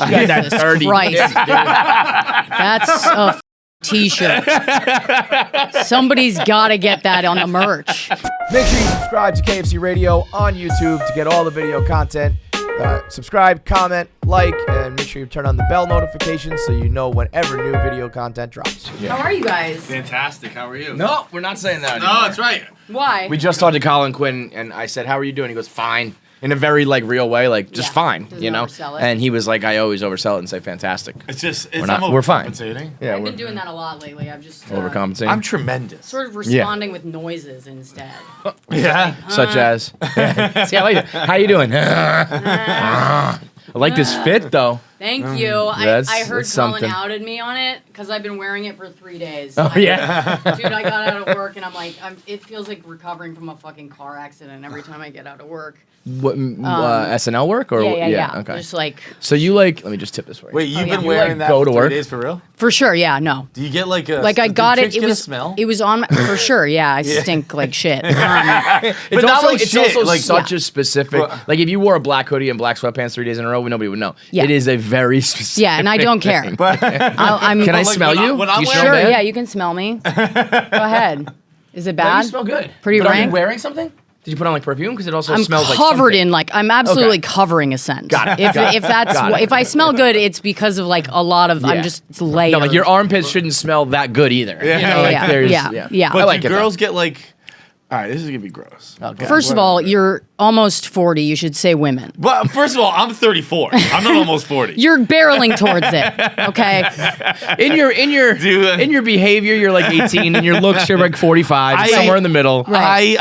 Jesus dirty Christ. dick, dude. That's a t-shirt. Somebody's got to get that on the merch. Make sure you subscribe to KFC Radio on YouTube to get all the video content. Subscribe, comment, like, and make sure you turn on the bell notifications so you know whenever new video content drops. How are you guys? Fantastic. How are you? No, we're not saying that anymore. No, that's right. Why? We just talked to Colin Quinn, and I said, how are you doing? He goes, fine. In a very, like, real way, like, just Yeah. fine, Doesn't you know? oversell it. And he was like, I always oversell it and say fantastic. It's just, we're fine. overcompensating. Yeah, I've we're been doing that a lot lately. I've just overcompensating. I'm tremendous. sort of responding with noises instead. Yeah. Such as, see, I like it. How you doing? I like this fit, though. Thank you. I That's- heard that's Colin something. outed me on it because I've been wearing it for 3 days. Oh, yeah. Dude, I got out of work and I'm like, it feels like recovering from a fucking car accident every time I get out of work. What, SNL work? Or Yeah. Okay. Just like, So you like, let me just tip this for you. Wait, you've yeah. been You, wearing like, that go for to 3 work? days for real? for sure, yeah, no. Do you get like a... Like I do got it. chicks It get a was smell? It was on my, for sure. Yeah, I stink like shit. It's But not also, like it's shit, also like- such Yeah. a specific, like if you wore a black hoodie and black sweatpants 3 days in a row, nobody would know. Yeah. It is a very specific Yeah, and I don't care. thing. I'm Can I like, smell when I- you? when Do I'm you wearing- smell sure. bad? Yeah, you can smell me. Go ahead. Is it No, bad? you smell good. Pretty but Are rank? you wearing something? Did you put on like perfume? Because it also I'm smells like covered something. in like I'm absolutely Okay. covering a scent. Got it. If Got it. if that's Got it. if I smell good, it's because of like a lot of Yeah. it's layers. No, like your armpits shouldn't smell that good either. Yeah. You know, like Yeah, there's, yeah. I But like do it. though. girls get like... All right, this is going to be gross. Okay. First of all, you're almost 40. You should say women. But first of all, I'm 34. I'm not almost 40. You're barreling towards it. Okay. in your behavior, you're like 18, and your looks, you're like 45, somewhere in the middle. Right.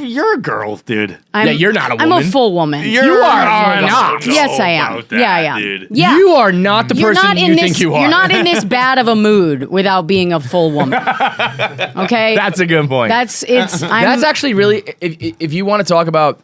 You're a girl, dude. I'm, Yeah, you're not a I'm a woman. full woman. You are not. Yes, I am. About that, Yeah, I am. dude. Yeah. You are not the You're person not in you this. think you are. You're not in this bad of a mood without being a full woman. Okay. That's a good point. That's actually really, if you want to talk about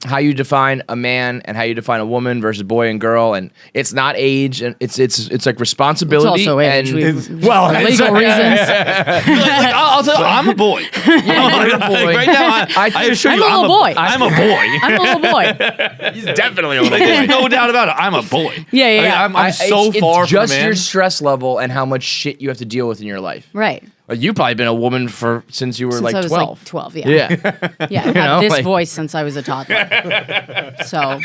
how you define a man and how you define a woman versus boy and girl, and it's not age, and it's like responsibility. It's also age. And well, for legal reasons. I'll tell you, I'm a boy. you're a boy. Right now, I assure I'm you, a little boy. I'm a boy. I'm a little boy. He's definitely a little Like, there's boy. no doubt about it. I'm a boy. Yeah, yeah, yeah. I'm so it's far from a just man. your stress level and how much shit you have to deal with in your life. Right. Well, you've probably been a woman since you were Since like I was 12. like 12, yeah. Yeah. Yeah, I've know, had this like- voice since I was a toddler. So,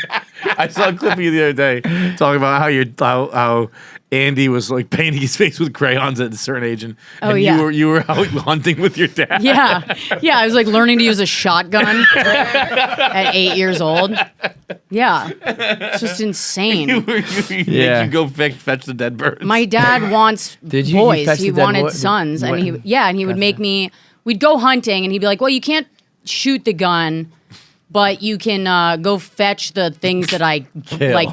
I saw a clip of you the other day talking about how Andy was like painting his face with crayons at a certain age, and yeah. you were out hunting with your dad. yeah. Yeah, I was like learning to use a shotgun at 8 years old. Yeah. It's just insane. Yeah. You go fetch the dead birds. My dad wants Did you? You boys. fetched He the dead wanted boy- sons, and what? he would make me. We'd go hunting, and he'd be like, "Well, you can't shoot the gun, but you can go fetch the things that I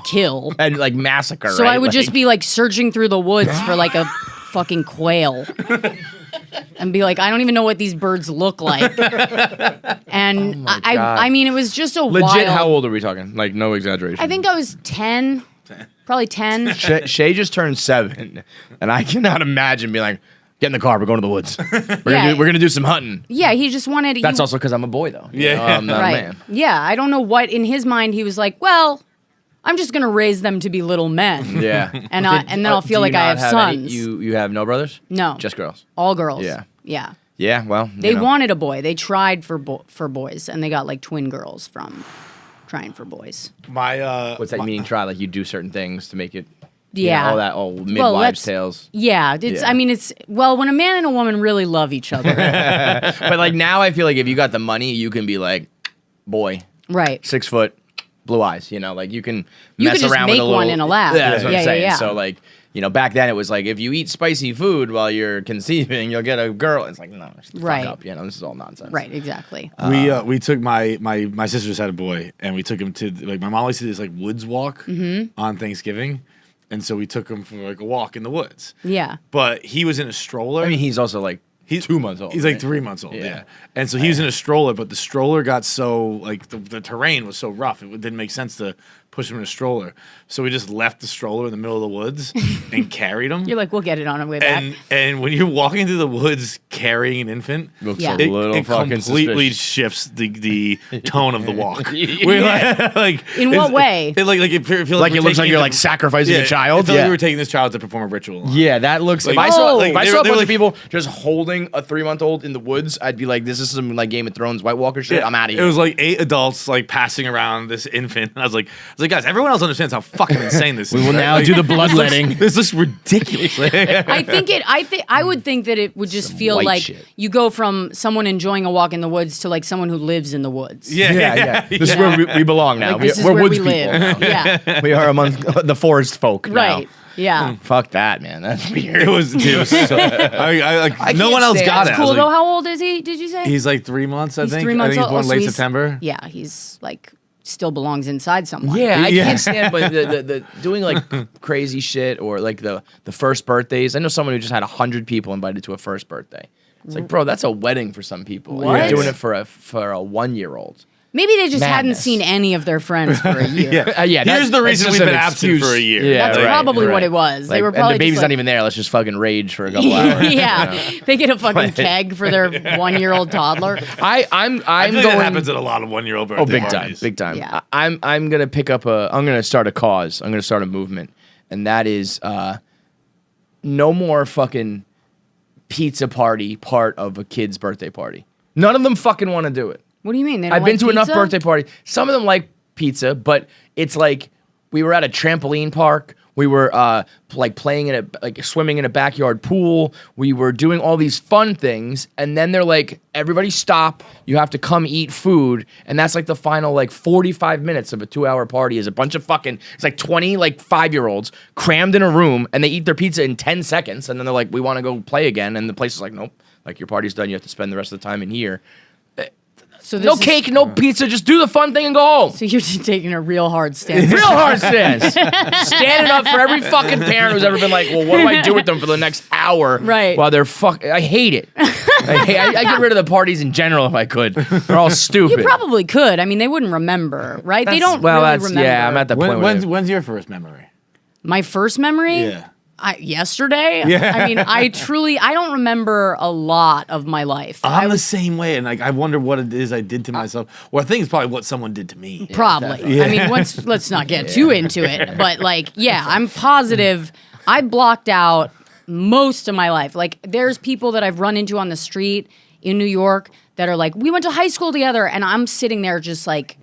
kill." And like massacre, So right? I would just Like- be like searching through the woods for like a fucking quail, and be like, "I don't even know what these birds look like." And my God. I mean, it was just a legit. wild. How old are we talking? Like no exaggeration. I think I was 10, probably 10. Shay just turned 7, and I cannot imagine being like, "Get in the car, we're going to the woods. Yeah. We're gonna do some hunting." Yeah, he just wanted. That's he, also because I'm a boy, though. You Yeah. know, I'm not right. a man. Yeah, I don't know what in his mind he was like. Well, I'm just gonna raise them to be little men. Yeah, And then I'll feel do you like I not have any- sons. you have no brothers? No, Just girls. all girls. Yeah. Yeah. Yeah, well, They you know. wanted a boy. They tried for boys, and they got like twin girls from trying for boys. My What's that meaning? Try like you do certain things to make it. Yeah. all that midwives' let's- tales. Yeah, it's. Yeah. I mean, it's when a man and a woman really love each other, But like now, I feel like if you got the money, you can be like, boy, right? 6 foot, blue eyes. You know, like you can You mess could just around make with a little. one in a lab. Yeah, that's what Yeah, I'm yeah, saying. yeah. So like, you know, back then it was like if you eat spicy food while you're conceiving, you'll get a girl. It's like no, shut the Right. fuck up. You know, this is all nonsense. Right, exactly. we took my sisters had a boy, and we took him to like my mom always did this like woods walk on Thanksgiving, and so we took him for like a walk in the woods. Yeah. But he was in a stroller. I mean, he's also like He's 2 months old. He's right? like 3 months old. Yeah. Yeah. And so he was in a stroller, but the stroller got so like the terrain was so rough, it didn't make sense to push him in a stroller. So we just left the stroller in the middle of the woods and carried him. You're like, we'll get it on our way back. And when you're walking through the woods carrying an infant, Looks Yeah. a little it fucking completely suspicious. shifts the tone of the walk. We're like, In what way? It feels Like it looks like you're taking like sacrificing yeah, a child. It felt like we were taking this child to perform a ritual. Yeah, that looks. Like- if I saw, like, if I They saw were- a they bunch were of people just holding a 3-month-old in the woods, I'd be like, "This is some like Game of Thrones White Walker shit. I'm out of here." It was like 8 adults like passing around this infant. And I was like, guys, everyone else understands how fucking insane this is. We will now do the bloodletting. This looks ridiculous. I would think that it would just Some feel white like shit. you go from someone enjoying a walk in the woods to like someone who lives in the woods. Yeah. This is where we belong now. Like, this is we're where woods we people. live. now. Yeah. We are among the forest folk. now. Right. Yeah. Fuck that, man. That's weird. It was so, I no can't one else stand- got it. That's I was cool though. like, How old is he? Did you say? he's like 3 months, I He's think. 3 months I think old. he's born Oh, so late he's- September. Yeah, he's like still belongs inside someone. Yeah, I Yeah. can't stand but the doing like crazy shit or like the first birthdays. I know someone who just had 100 people invited to a first birthday. It's like, bro, that's a wedding for some people. And What? you're doing it for a 1-year-old. Maybe they just hadn't Madness. seen any of their friends for a year. Yeah, Here's the reason that's we've just been an absent excuse. for a year. Yeah, That's right, probably right. what it was. Like, They were and probably the baby's just not like, even there. Let's just fucking rage for a couple hours. yeah, they get a fucking keg for their 1-year-old toddler. I'm I feel like going. that happens at a lot of 1-year-old birthday Oh, big time, parties. big time. Yeah. I'm gonna pick up I'm gonna start a cause. I'm gonna start a movement, and that is no more fucking pizza party part of a kid's birthday party. None of them fucking want to do it. What do you mean? They don't I've been like to enough pizza? birthday parties. Some of them like pizza, but it's like we were at a trampoline park. We were like playing in like swimming in a backyard pool. We were doing all these fun things, and then they're like, "Everybody stop! You have to come eat food." And that's like the final like 45 minutes of a 2-hour party. Is a bunch of fucking it's like 20 like 5-year-olds crammed in a room, and they eat their pizza in 10 seconds, and then they're like, "We want to go play again," and the place is like, "Nope, like your party's done. You have to spend the rest of the time in here." So No this is- cake, no pizza. Just do the fun thing and go home. So you're just taking a real hard stance. Real hard stance. Standing up for every fucking parent who's ever been like, well, what do I do with them for the next hour? Right. While they're I hate it. I get rid of the parties in general if I could. They're all stupid. You probably could. I mean, they wouldn't remember, right? They don't Well, really that's remember. yeah. I'm at the point. When's your first memory? My first memory? Yeah. Yesterday? Yeah. I mean, I don't remember a lot of my life. I'm the same way, and like I wonder what it is I did to myself. Well, I think it's probably what someone did to me. Probably. I mean, let's not get too into it, but like, yeah, I'm positive I blocked out most of my life. Like, there's people that I've run into on the street in New York that are like, we went to high school together, and I'm sitting there just like,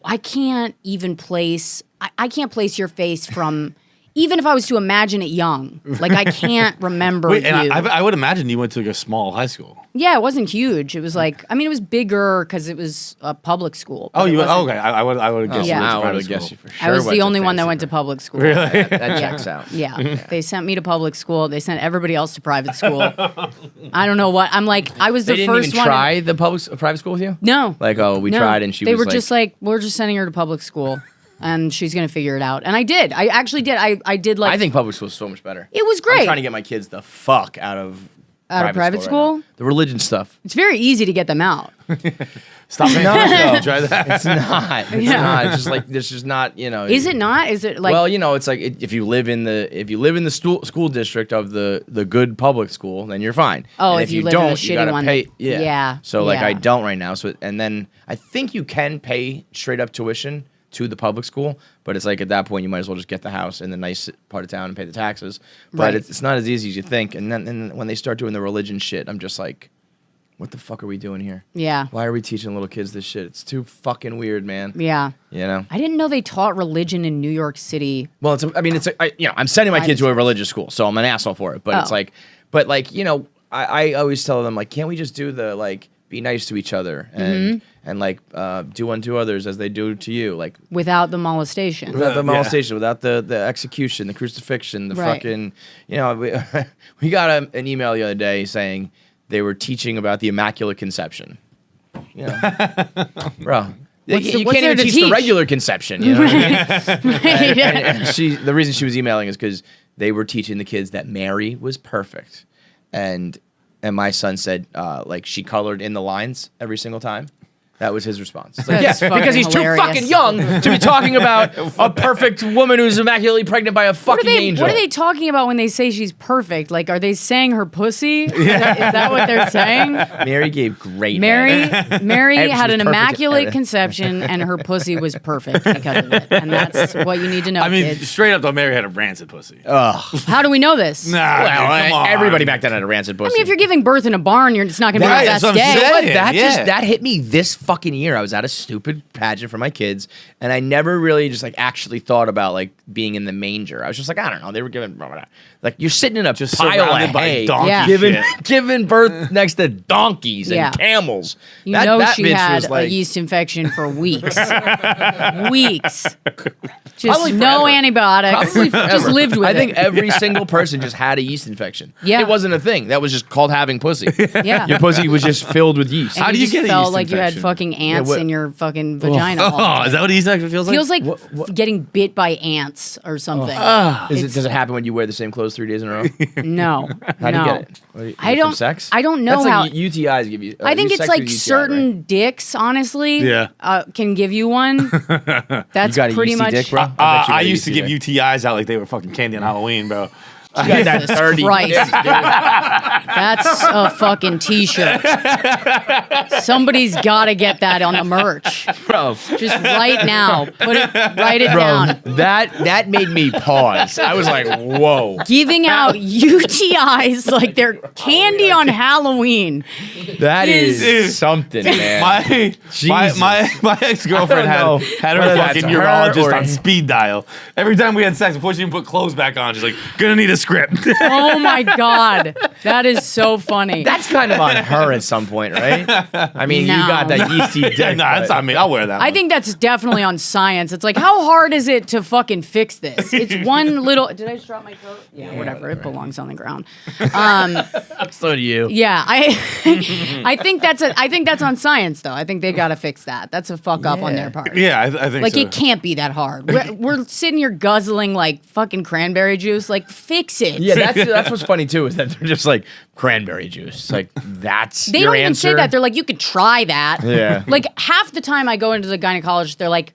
I can't even place. I can't place your face from. Even if I was to imagine it young, like I can't remember Wait, you. and I would imagine you went to like a small high school. Yeah, it wasn't huge. It was like, I mean, it was bigger because it was a public school. but Oh, it you went? wasn't- Okay, I would have guessed. Yeah. you went to I would private have guessed school. you for sure. I was went the to only one that fancy went to prep. public school. Really? That checks out. Yeah, they sent me to public school. They sent everybody else to private school. I don't know what. I'm like, I was They the didn't first even one. try the private school with you. No. Like, oh, we No. tried, and she They was were just like, we're just sending her to public school, and she's gonna figure it out. And I did. I actually did. I did like. I think public school is so much better. it was I'm great. trying to get my kids the fuck out of private right school? now. The religion stuff. It's very easy to get them out. Stop making No, no. you try that. It's not. It's Yeah. not. It's just like there's just not. Is it not? Is it like? well, it's like if you live in the school district of the good public school, then you're fine. Oh, and if you live in the don't, you shitty gotta one. pay. Yeah. Yeah, So like yeah. I don't right now. So and then I think you can pay straight up tuition to the public school, but it's like at that point you might as well just get the house in the nice part of town and pay the taxes. But Right. it's not as easy as you think. And then when they start doing the religion shit, I'm just like, what the fuck are we doing here? yeah, Why are we teaching little kids this shit? It's too fucking weird, man. yeah. You know. I didn't know they taught religion in New York City. Well, I'm sending my kid to a religious school, so I'm an asshole for it. But it's Oh. like, I always tell them like, can't we just do the like, be nice to each other and like do unto others as they do to you, like Without the molestation. without the Yeah. molestation, without the execution, the crucifixion, the Right. fucking, we got an email the other day saying they were teaching about the Immaculate Conception. You know, bro. What's You what's can't there even to teach the teach? regular conception. You know what I mean? Right, yeah. And the reason she was emailing is because they were teaching the kids that Mary was perfect, and my son said like she colored in the lines every single time, That was his response. It's like, That's because he's hilarious. too fucking young to be talking about a perfect woman who's immaculately pregnant by a fucking angel. What are they talking about when they say she's perfect? Like, are they saying her pussy? Is that what they're saying? Mary gave great Mary head. had was an perfect. immaculate conception, and her pussy was perfect because of it. And that's what you need to know, I mean, kids. straight up though, Mary had a rancid pussy. How do we know this? Nah, Well, dude, come on. everybody back then had a rancid pussy. I mean, if you're giving birth in a barn, it's not going to be Right, the that's best what I'm day. saying. That Yeah. that hit me this fucking year. I was at a stupid pageant for my kids, and I never really just like actually thought about like being in the manger. I was just like, I don't know. They were giving like you're sitting in a Just pile surrounded of by hay, donkey Yeah. shit. giving birth next to donkeys Yeah. and camels. You that, know that she bitch had was like, a yeast infection for weeks. Weeks. Just Probably no forever. antibiotics. Probably Just forever. lived with I it. think every single person just had a yeast infection. Yeah. It wasn't a thing. That was just called having pussy. Yeah. Your pussy was just filled with yeast. And How do you just get a felt yeast like you had infection? fucking ants what- in your fucking vagina. all the Oh, time. is that what yeast infection feels like? Feels like getting bit by ants or something. Does it happen when you wear the same clothes 3 days in a row? No. How do no. you get it? What, I from don't. sex? I don't know That's how. like UTIs give you. I think you it's sex like with UTI, certain right? dicks, honestly. Yeah. Can give you one. That's You got a pretty yeasty much. dick, bro? bet you I got a used to yeasty give dick. UTIs out like they were fucking candy on Halloween, bro. You got that Jesus 30 Christ. dick, dude. That's a fucking t-shirt. Somebody's got to get that on the merch. Bro. Just right now. Write it Bro, down. that made me pause. I was like, whoa. Giving out UTIs like they're candy on Halloween. That Is- is something, man. My ex girlfriend I don't know had her whether that's fucking her urologist or- on speed dial. Every time we had sex, before she even put clothes back on, she's like, "Gonna need a script." Oh my God. That is so funny. That's kind of on her at some point, right? I mean, No. you got that yeasty dick. Nah, that's but- not me. I'll wear that. I one. think that's definitely on science. It's like, how hard is it to fucking fix this? It's one little. Did I just drop my coat? Yeah, whatever. It belongs on the ground. So do you. Yeah, I think that's on science though. I think they gotta fix that. That's a fuck up on their part. Yeah, I think Like so. it can't be that hard. We're sitting here guzzling like fucking cranberry juice. Like fix it. Yeah, that's what's funny too, is that they're just like cranberry juice. It's like that's They your don't even answer. say that. They're like, you could try that. Yeah. Like half the time I go into the gynecologist, they're like,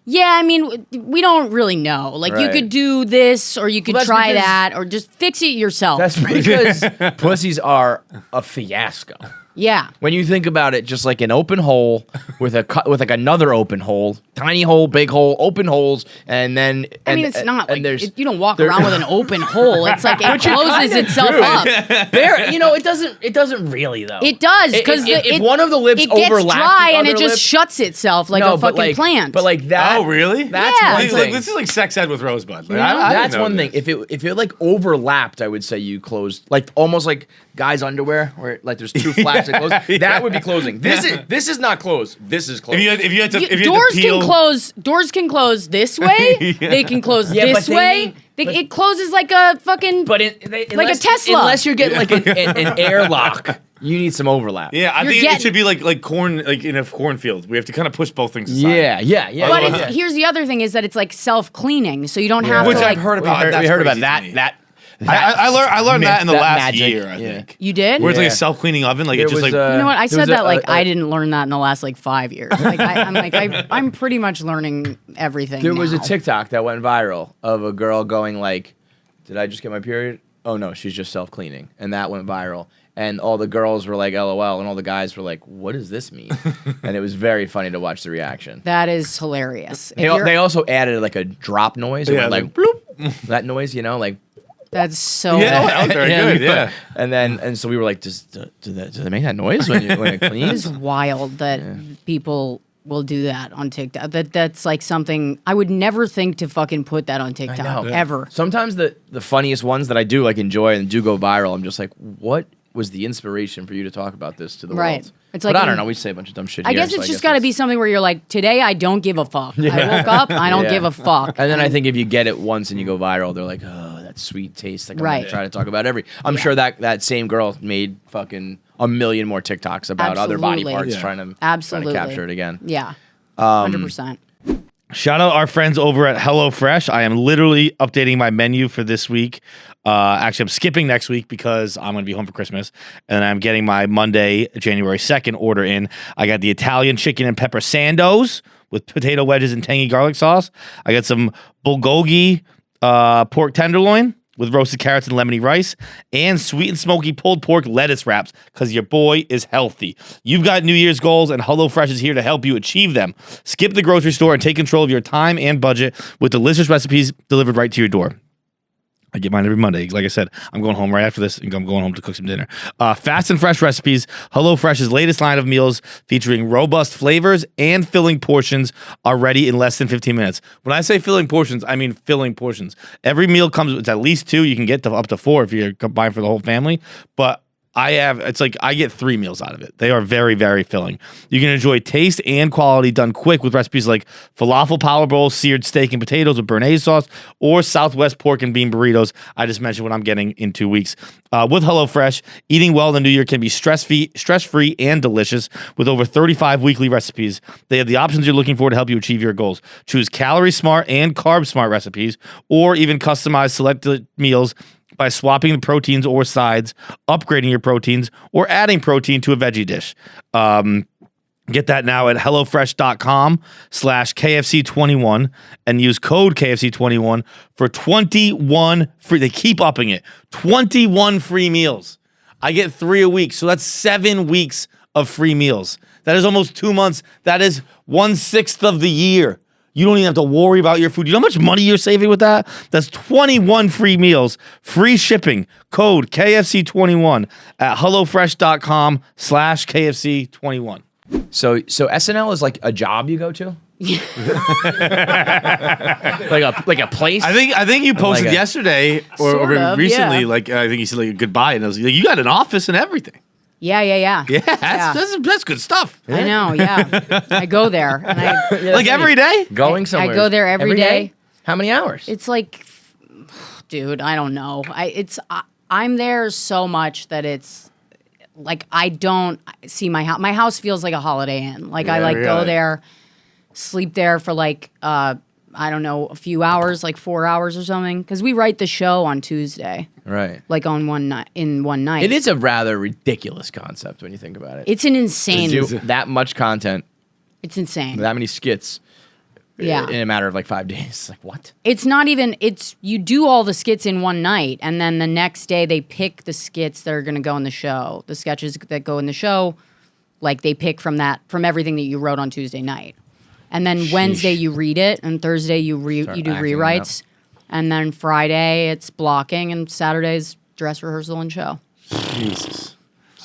yeah, I mean, we don't really know. Like you Right. could do this, or you could Well, that's try because- that, or just fix it yourself. That's because pussies are a fiasco. Yeah. When you think about it, just like an open hole with like another open hole, tiny hole, big hole, open holes, and then I mean, it's not like there's you don't walk around with an open hole. It's like it closes itself up. it doesn't really though. It does because if one of the lips it gets overlaps dry the and it other just lip- shuts itself like No, a fucking plant. But like that. Oh, really? That's Yeah. one Like, thing. this is like sex ed with Rosebud. Like, Yeah. I didn't That's know one this. thing. If it like overlapped, I would say you closed like almost like guys' underwear, where like there's two flaps that close. That would be closing. This is not closed. This is closed. If you had to, if you had doors to peel, can close. Doors can close this way. They can close Yeah, but this they way. need- It closes like a fucking. But a Tesla. unless you're getting like an airlock, you need some overlap. Yeah, I You're think getting- it should be like corn, like in a cornfield. We have to kind of push both things aside. Yeah. but Otherwise- here's the other thing: is that it's like self-cleaning, so you don't have Which to like. I've heard about. We That's heard about crazy that. to me. That I learned that in the myth, last magic. year. I Yeah. think. You did? Where it's like Yeah. a self-cleaning oven, like There it just was, like. You know what? I there was said that like a- I didn't learn that in the last like 5 years. Like I'm pretty much learning everything. There was a now. TikTok that went viral of a girl going like, "Did I just get my period? Oh no, she's just self-cleaning," and that went viral. And all the girls were like, "LOL," and all the guys were like, "What does this mean?" And it was very funny to watch the reaction. That is hilarious. If They, you're- they also added like a drop noise. It Yeah, went like like- bloop. That noise, like. That's so. Yeah, bad. that was very good. Yeah. And so we were like, do they make that noise when it It's cleans? wild that people will do that on TikTok. That's like something I would never think to fucking put that on TikTok know. Yeah. ever. Sometimes the funniest ones that I do like enjoy and do go viral, I'm just like, what was the inspiration for you to talk about this to the Right. world? It's But like I don't in- know. We say a bunch of dumb shit. I here, guess so it's just got to be something where you're like, today I don't give a fuck. I woke up, I don't Yeah. give a fuck. And then I think if you get it once and you go viral, they're like, oh, that sweet taste. Like, I'm Right. gonna try to talk about I'm sure that same girl made fucking a million more TikToks about other body Absolutely. parts Yeah. trying to Absolutely. capture it again. Yeah, 100%. Shout out our friends over at HelloFresh. I am literally updating my menu for this week. Actually, I'm skipping next week because I'm going to be home for Christmas. And I'm getting my Monday, January 2nd order in. I got the Italian chicken and pepper sandos with potato wedges and tangy garlic sauce. I got some bulgogi pork tenderloin with roasted carrots and lemony rice, and sweet and smoky pulled pork lettuce wraps, because your boy is healthy. You've got New Year's goals, and HelloFresh is here to help you achieve them. Skip the grocery store and take control of your time and budget with delicious recipes delivered right to your door. I get mine every Monday. Like I said, I'm going home right after this, and I'm going home to cook some dinner. Fast and fresh recipes. HelloFresh's latest line of meals featuring robust flavors and filling portions are ready in less than 15 minutes. When I say filling portions, I mean filling portions. Every meal comes with at least 2. You can get to up to 4 if you're buying for the whole family. But I get 3 meals out of it. They are very, very filling. You can enjoy taste and quality done quick with recipes like falafel power bowls, seared steak and potatoes with béarnaise sauce, or Southwest pork and bean burritos. I just mentioned what I'm getting in 2 weeks. With HelloFresh, eating well in the new year can be stress-free and delicious. With over 35 weekly recipes, they have the options you're looking for to help you achieve your goals. Choose calorie-smart and carb-smart recipes, or even customize selected meals by swapping the proteins or sides, upgrading your proteins, or adding protein to a veggie dish. Get that now at HelloFresh.com/KFC21 and use code KFC21 for 21 free. They keep upping it. 21 free meals. I get 3 a week, so that's 7 weeks of free meals. That is almost 2 months. That is 1/6 of the year. You don't even have to worry about your food. You know how much money you're saving with that? That's 21 free meals, free shipping. Code KFC21 at HelloFresh.com/KFC21. So SNL is like a job you go to? like a place? I think you posted Like yesterday or Sort of, recently. yeah. Like I think you said like goodbye, and I was like, you got an office and everything. Yeah. Yeah, that's good stuff. I know, yeah. I go there, and Like every day. Going somewhere. I go there every day. How many hours? It's like, dude, I don't know. I'm there so much that it's like I don't see my house. My house feels like a Holiday Inn. Like I go there, sleep there for like I don't know, a few hours, like 4 hours or something, because we write the show on Tuesday. Right. Like on one night. It is a rather ridiculous concept when you think about it. It's an insane. To do that much content, It's insane. that many skits, Yeah. in a matter of like 5 days. Like what? It's not even. It's you do all the skits in one night, and then the next day they pick the skits that are going to go in the show. The sketches that go in the show, like they pick from everything that you wrote on Tuesday night. And then Wednesday you read it, and Thursday you do acting it rewrites, and then Friday it's blocking, and Saturday's dress rehearsal and show. Jesus.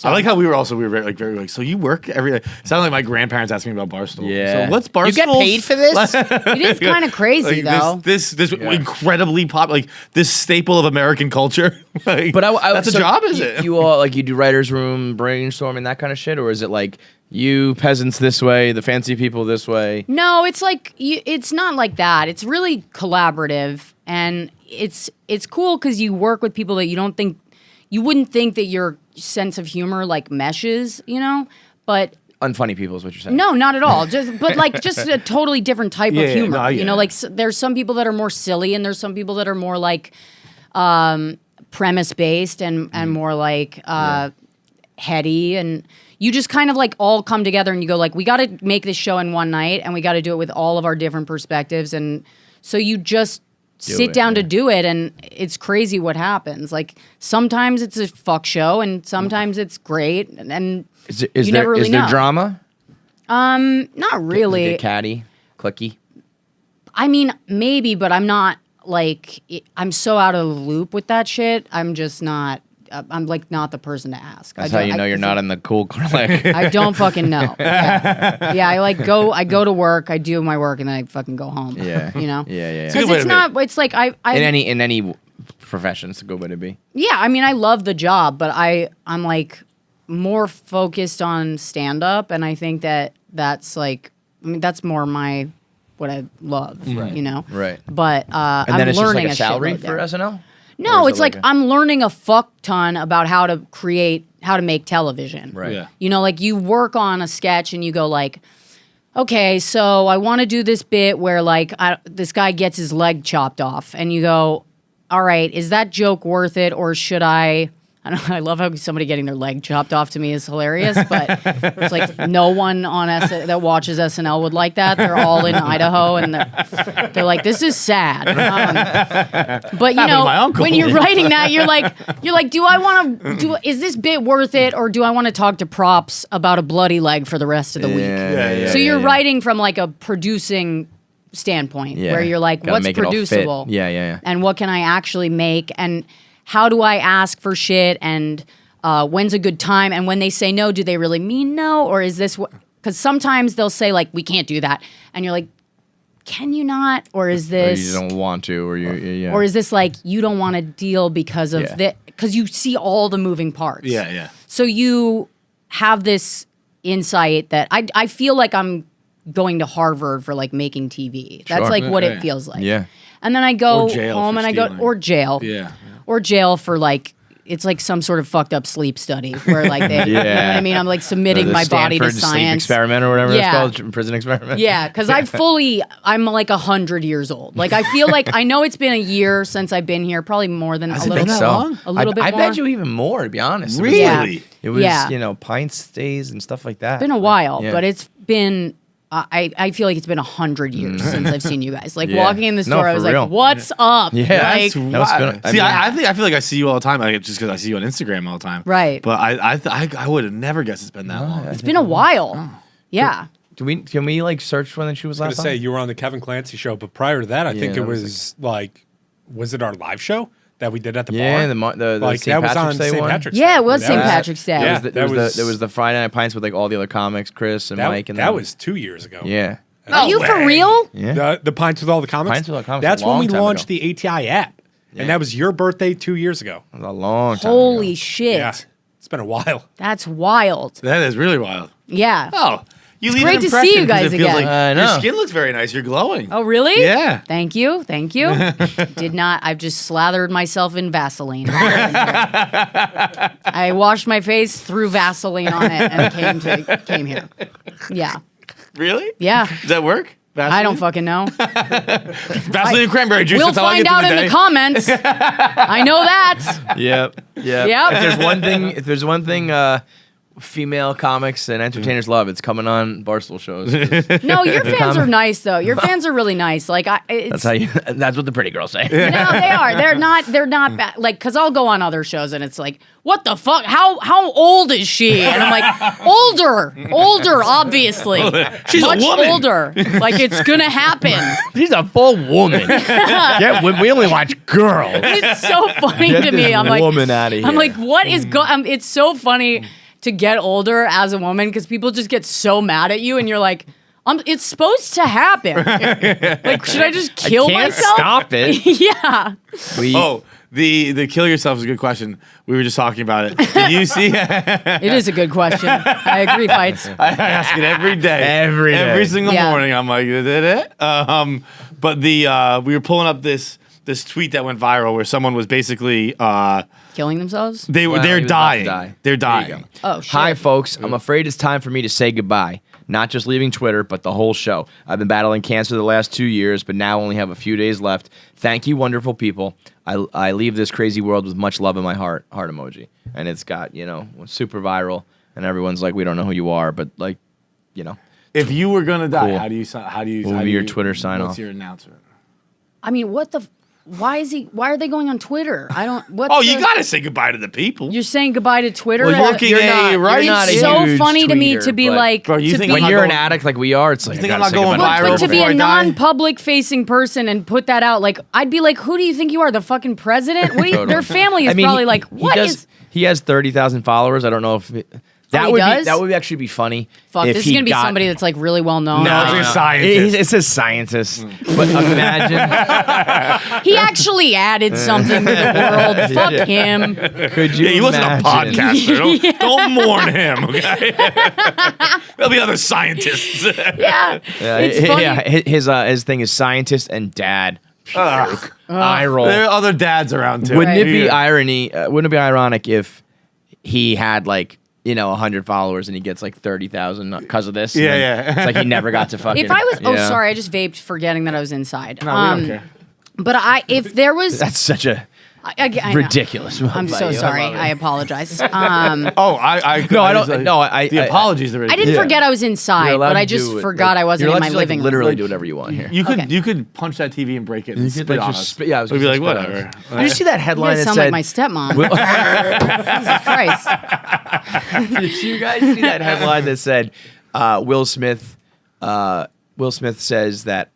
I like how we were very like, so you work every day. It sounded like my grandparents asked me about Barstool. Yeah. So what's Barstool? You get paid for this? It is kind of crazy though. This incredibly like this staple of American culture. Like, But that's a job, is it? You all like you do writers' room brainstorming, that kind of shit, or is it like you peasants this way, the fancy people this way? No, it's like it's not like that. It's really collaborative, and it's cool because you work with people that you wouldn't think that your sense of humor like meshes, you know, but. Unfunny people is what you're saying. No, not at all. Just a totally different type of humor. no, you know, like there's some people that are more silly, and there's some people that are more like premise based and more like heady, and you just kind of like all come together and you go like, we got to make this show in one night, and we got to do it with all of our different perspectives, and so you just sit down to do it, and it's crazy what happens. Like sometimes it's a fuck show, and sometimes it's great, and Is never really there know. drama? not really. Is it catty, clicky? I mean, maybe, but I'm not like I'm so out of the loop with that shit. I'm just not. I'm like not the person to ask. That's how you know you're not in the cool clique. I don't fucking know. Yeah, I go to work, I do my work, and then I fucking go home. Yeah. You know. Yeah. Because it's not. It's like I in any profession, it's a good way to be. Yeah, I mean, I love the job, but I'm like more focused on stand up, and I think that's like, I mean, that's more what I love, you know? Right. But And I'm then it's just learning like a salary shitload for there. SNL? No, Or is it's it like a- I'm learning a fuck ton about how to make television. Right. Yeah. You know, like you work on a sketch and you go like, okay, so I want to do this bit where like this guy gets his leg chopped off, and you go, all right, is that joke worth it, or should I don't know, I love how somebody getting their leg chopped off to me is hilarious, but it's like no one on that watches SNL would like that. They're all in Idaho, and they're like, this is sad. But you know, when you're writing that, you're like, do I want to is this bit worth it, or do I want to talk to props about a bloody leg for the rest of the week? So you're writing from like a producing standpoint where you're like, what's producible? Yeah. And what can I actually make? And how do I ask for shit? And when's a good time? And when they say no, do they really mean no? Or is this because sometimes they'll say like, we can't do that. And you're like, can you not? Or is this? Or you don't want to, or is this like, you don't want to deal because of because you see all the moving parts. Yeah. So you have this insight that I feel like I'm going to Harvard for like making TV. That's like what it feels like. Yeah. And then I go jail home and I go, or jail. Yeah. Or jail for like, it's like some sort of fucked up sleep study where like they, you know what I mean? I'm like submitting The my body to Stanford sleep science. experiment or whatever it's called, prison experiment. Yeah, because I'm like 100 years old. Like I feel like, I know it's been a year since I've been here, probably more than Has a it little been bit. that long? A little bit I more. bet you even more, to be honest. Really? It was, Yeah. you know, pint stays and stuff like that. It's been a while, Yeah. but it's been. I feel like it's been 100 years since I've seen you guys. Like Yeah. walking in the No, store, I for was real. like, "What's up?" Yeah, like, that's wild. See, I feel like I see you all the time, like, just because I see you on Instagram all the time. Right. But I would have never guessed it's been that long. it's been a while. Yeah. Can we like search when she was I last was going to say, on? you were on the Kevin Clancy show, but prior to that, I think that it was was like, was it our live show that we did at the Yeah, bar? the like St. that was on Patrick's Day St. one? Patrick's Yeah, Day. it was That St. Patrick's Day. Yeah, There that was the Friday Night Pints with like all the other comics, Chris and Mike, and that them. was 2 years ago. Yeah. Are you for real? Yeah. The Pints with all the comics? Pints with all the comics, That's a when long we time launched ago. the ATI app. And that was your birthday 2 years ago. That was a long time Holy ago. shit. Yeah. It's been a while. That's wild. That is really wild. Yeah. Oh, you leave great an to see impression you guys 'cause it feels again. like I know. your skin looks very nice. You're glowing. Oh, really? Yeah. Thank you. Did not. I've just slathered myself in Vaseline. I washed my face, threw Vaseline on it, and came here. Yeah. Really? Yeah. Does that work? I don't fucking know. Vaseline and cranberry juice. We'll that's how I find get out through in the the day. comments. I know that. Yep. Yep. If there's one thing female comics and entertainers love, it's coming on Barstool shows. No, your fans are nice though. Your fans are really nice. Like That's that's what the pretty girls say. No, they are. They're not bad. Like, cause I'll go on other shows and it's like, what the fuck? How old is she? And I'm like, older, obviously. She's much a woman. older. Like it's gonna happen. She's a full woman. Yeah, we only watch girls. It's so funny Get to me. this I'm like, woman outta here. I'm like, what is it's so funny to get older as a woman because people just get so mad at you and you're like, it's supposed to happen. Like, should I just kill Can't myself? stop it. Yeah. Oh, the kill yourself is a good question. We were just talking about it. Did you see? It is a good question. I agree, Fights. I ask it every day. Every single Yeah. morning. I'm like, is it? But we were pulling up this tweet that went viral where someone was basically Killing themselves? they're Well, he was about to dying. die. They're There you dying. go. Oh, shit. Hi, folks. I'm afraid it's time for me to say goodbye. Not just leaving Twitter, but the whole show. I've been battling cancer the last 2 years, but now only have a few days left. Thank you, wonderful people. I leave this crazy world with much love in my heart. Heart emoji. And it's got, super viral. And everyone's like, we don't know who you are, but like, If you were gonna die, Cool. how do you What would be your Twitter sign what's off? your announcement? I mean, why are they going on Twitter? I don't, what's Oh, you gotta say goodbye to the people. You're saying goodbye to Twitter? Well, working you're not It's a so huge funny to me tweeter, to be but- like, Bro, you to think be, When I'm you're not an going- addict like we are, it's like, think I I'm gotta not say going goodbye. viral but to be before a I die? non-public facing person and put that out, like, I'd be like, who do you think you are, the fucking president? What do you, Totally. their family is probably like, what is? He has 30,000 followers. I don't know if that he would does? that would actually be funny. Fuck, if this is he gonna be got- somebody that's like really well known. No, it's a no. scientist. It's a scientist. But imagine. He actually added something to the world. Fuck him. Could you? Yeah, he wasn't a imagine? podcaster. Don't mourn him, okay? There'll be other scientists. Yeah, it's funny. Yeah, his thing is scientist and dad. Eye roll. There are other dads around too. Wouldn't it be Yeah. ironic if he had like 100 followers and he gets like 30,000 because of this. Yeah, And yeah. It's like he never got to fucking. If I was, you know? sorry, I just vaped, forgetting that I was inside. No, we don't care. But if there was, That's such a I know. ridiculous. move I'm by so you. sorry. love it. I apologize. Oh, I No, I don't. No, I. The apologies already. I didn't Yeah. forget I was You're inside, allowed but I to just do it, forgot I wasn't you're in allowed my to, living room. literally do whatever you want here. You could Okay. you could punch that TV and break it and You could, spit like, on just us. spit- yeah, I was We'd be gonna like, spit on whatever. us. Did you see that You headline guys that sound said? like my stepmom. Jesus Christ. Did you guys see that headline that said Will Smith? Will Smith says that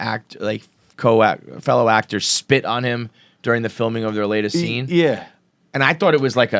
fellow actors spit on him during the filming of their latest scene. Yeah. And I thought it was like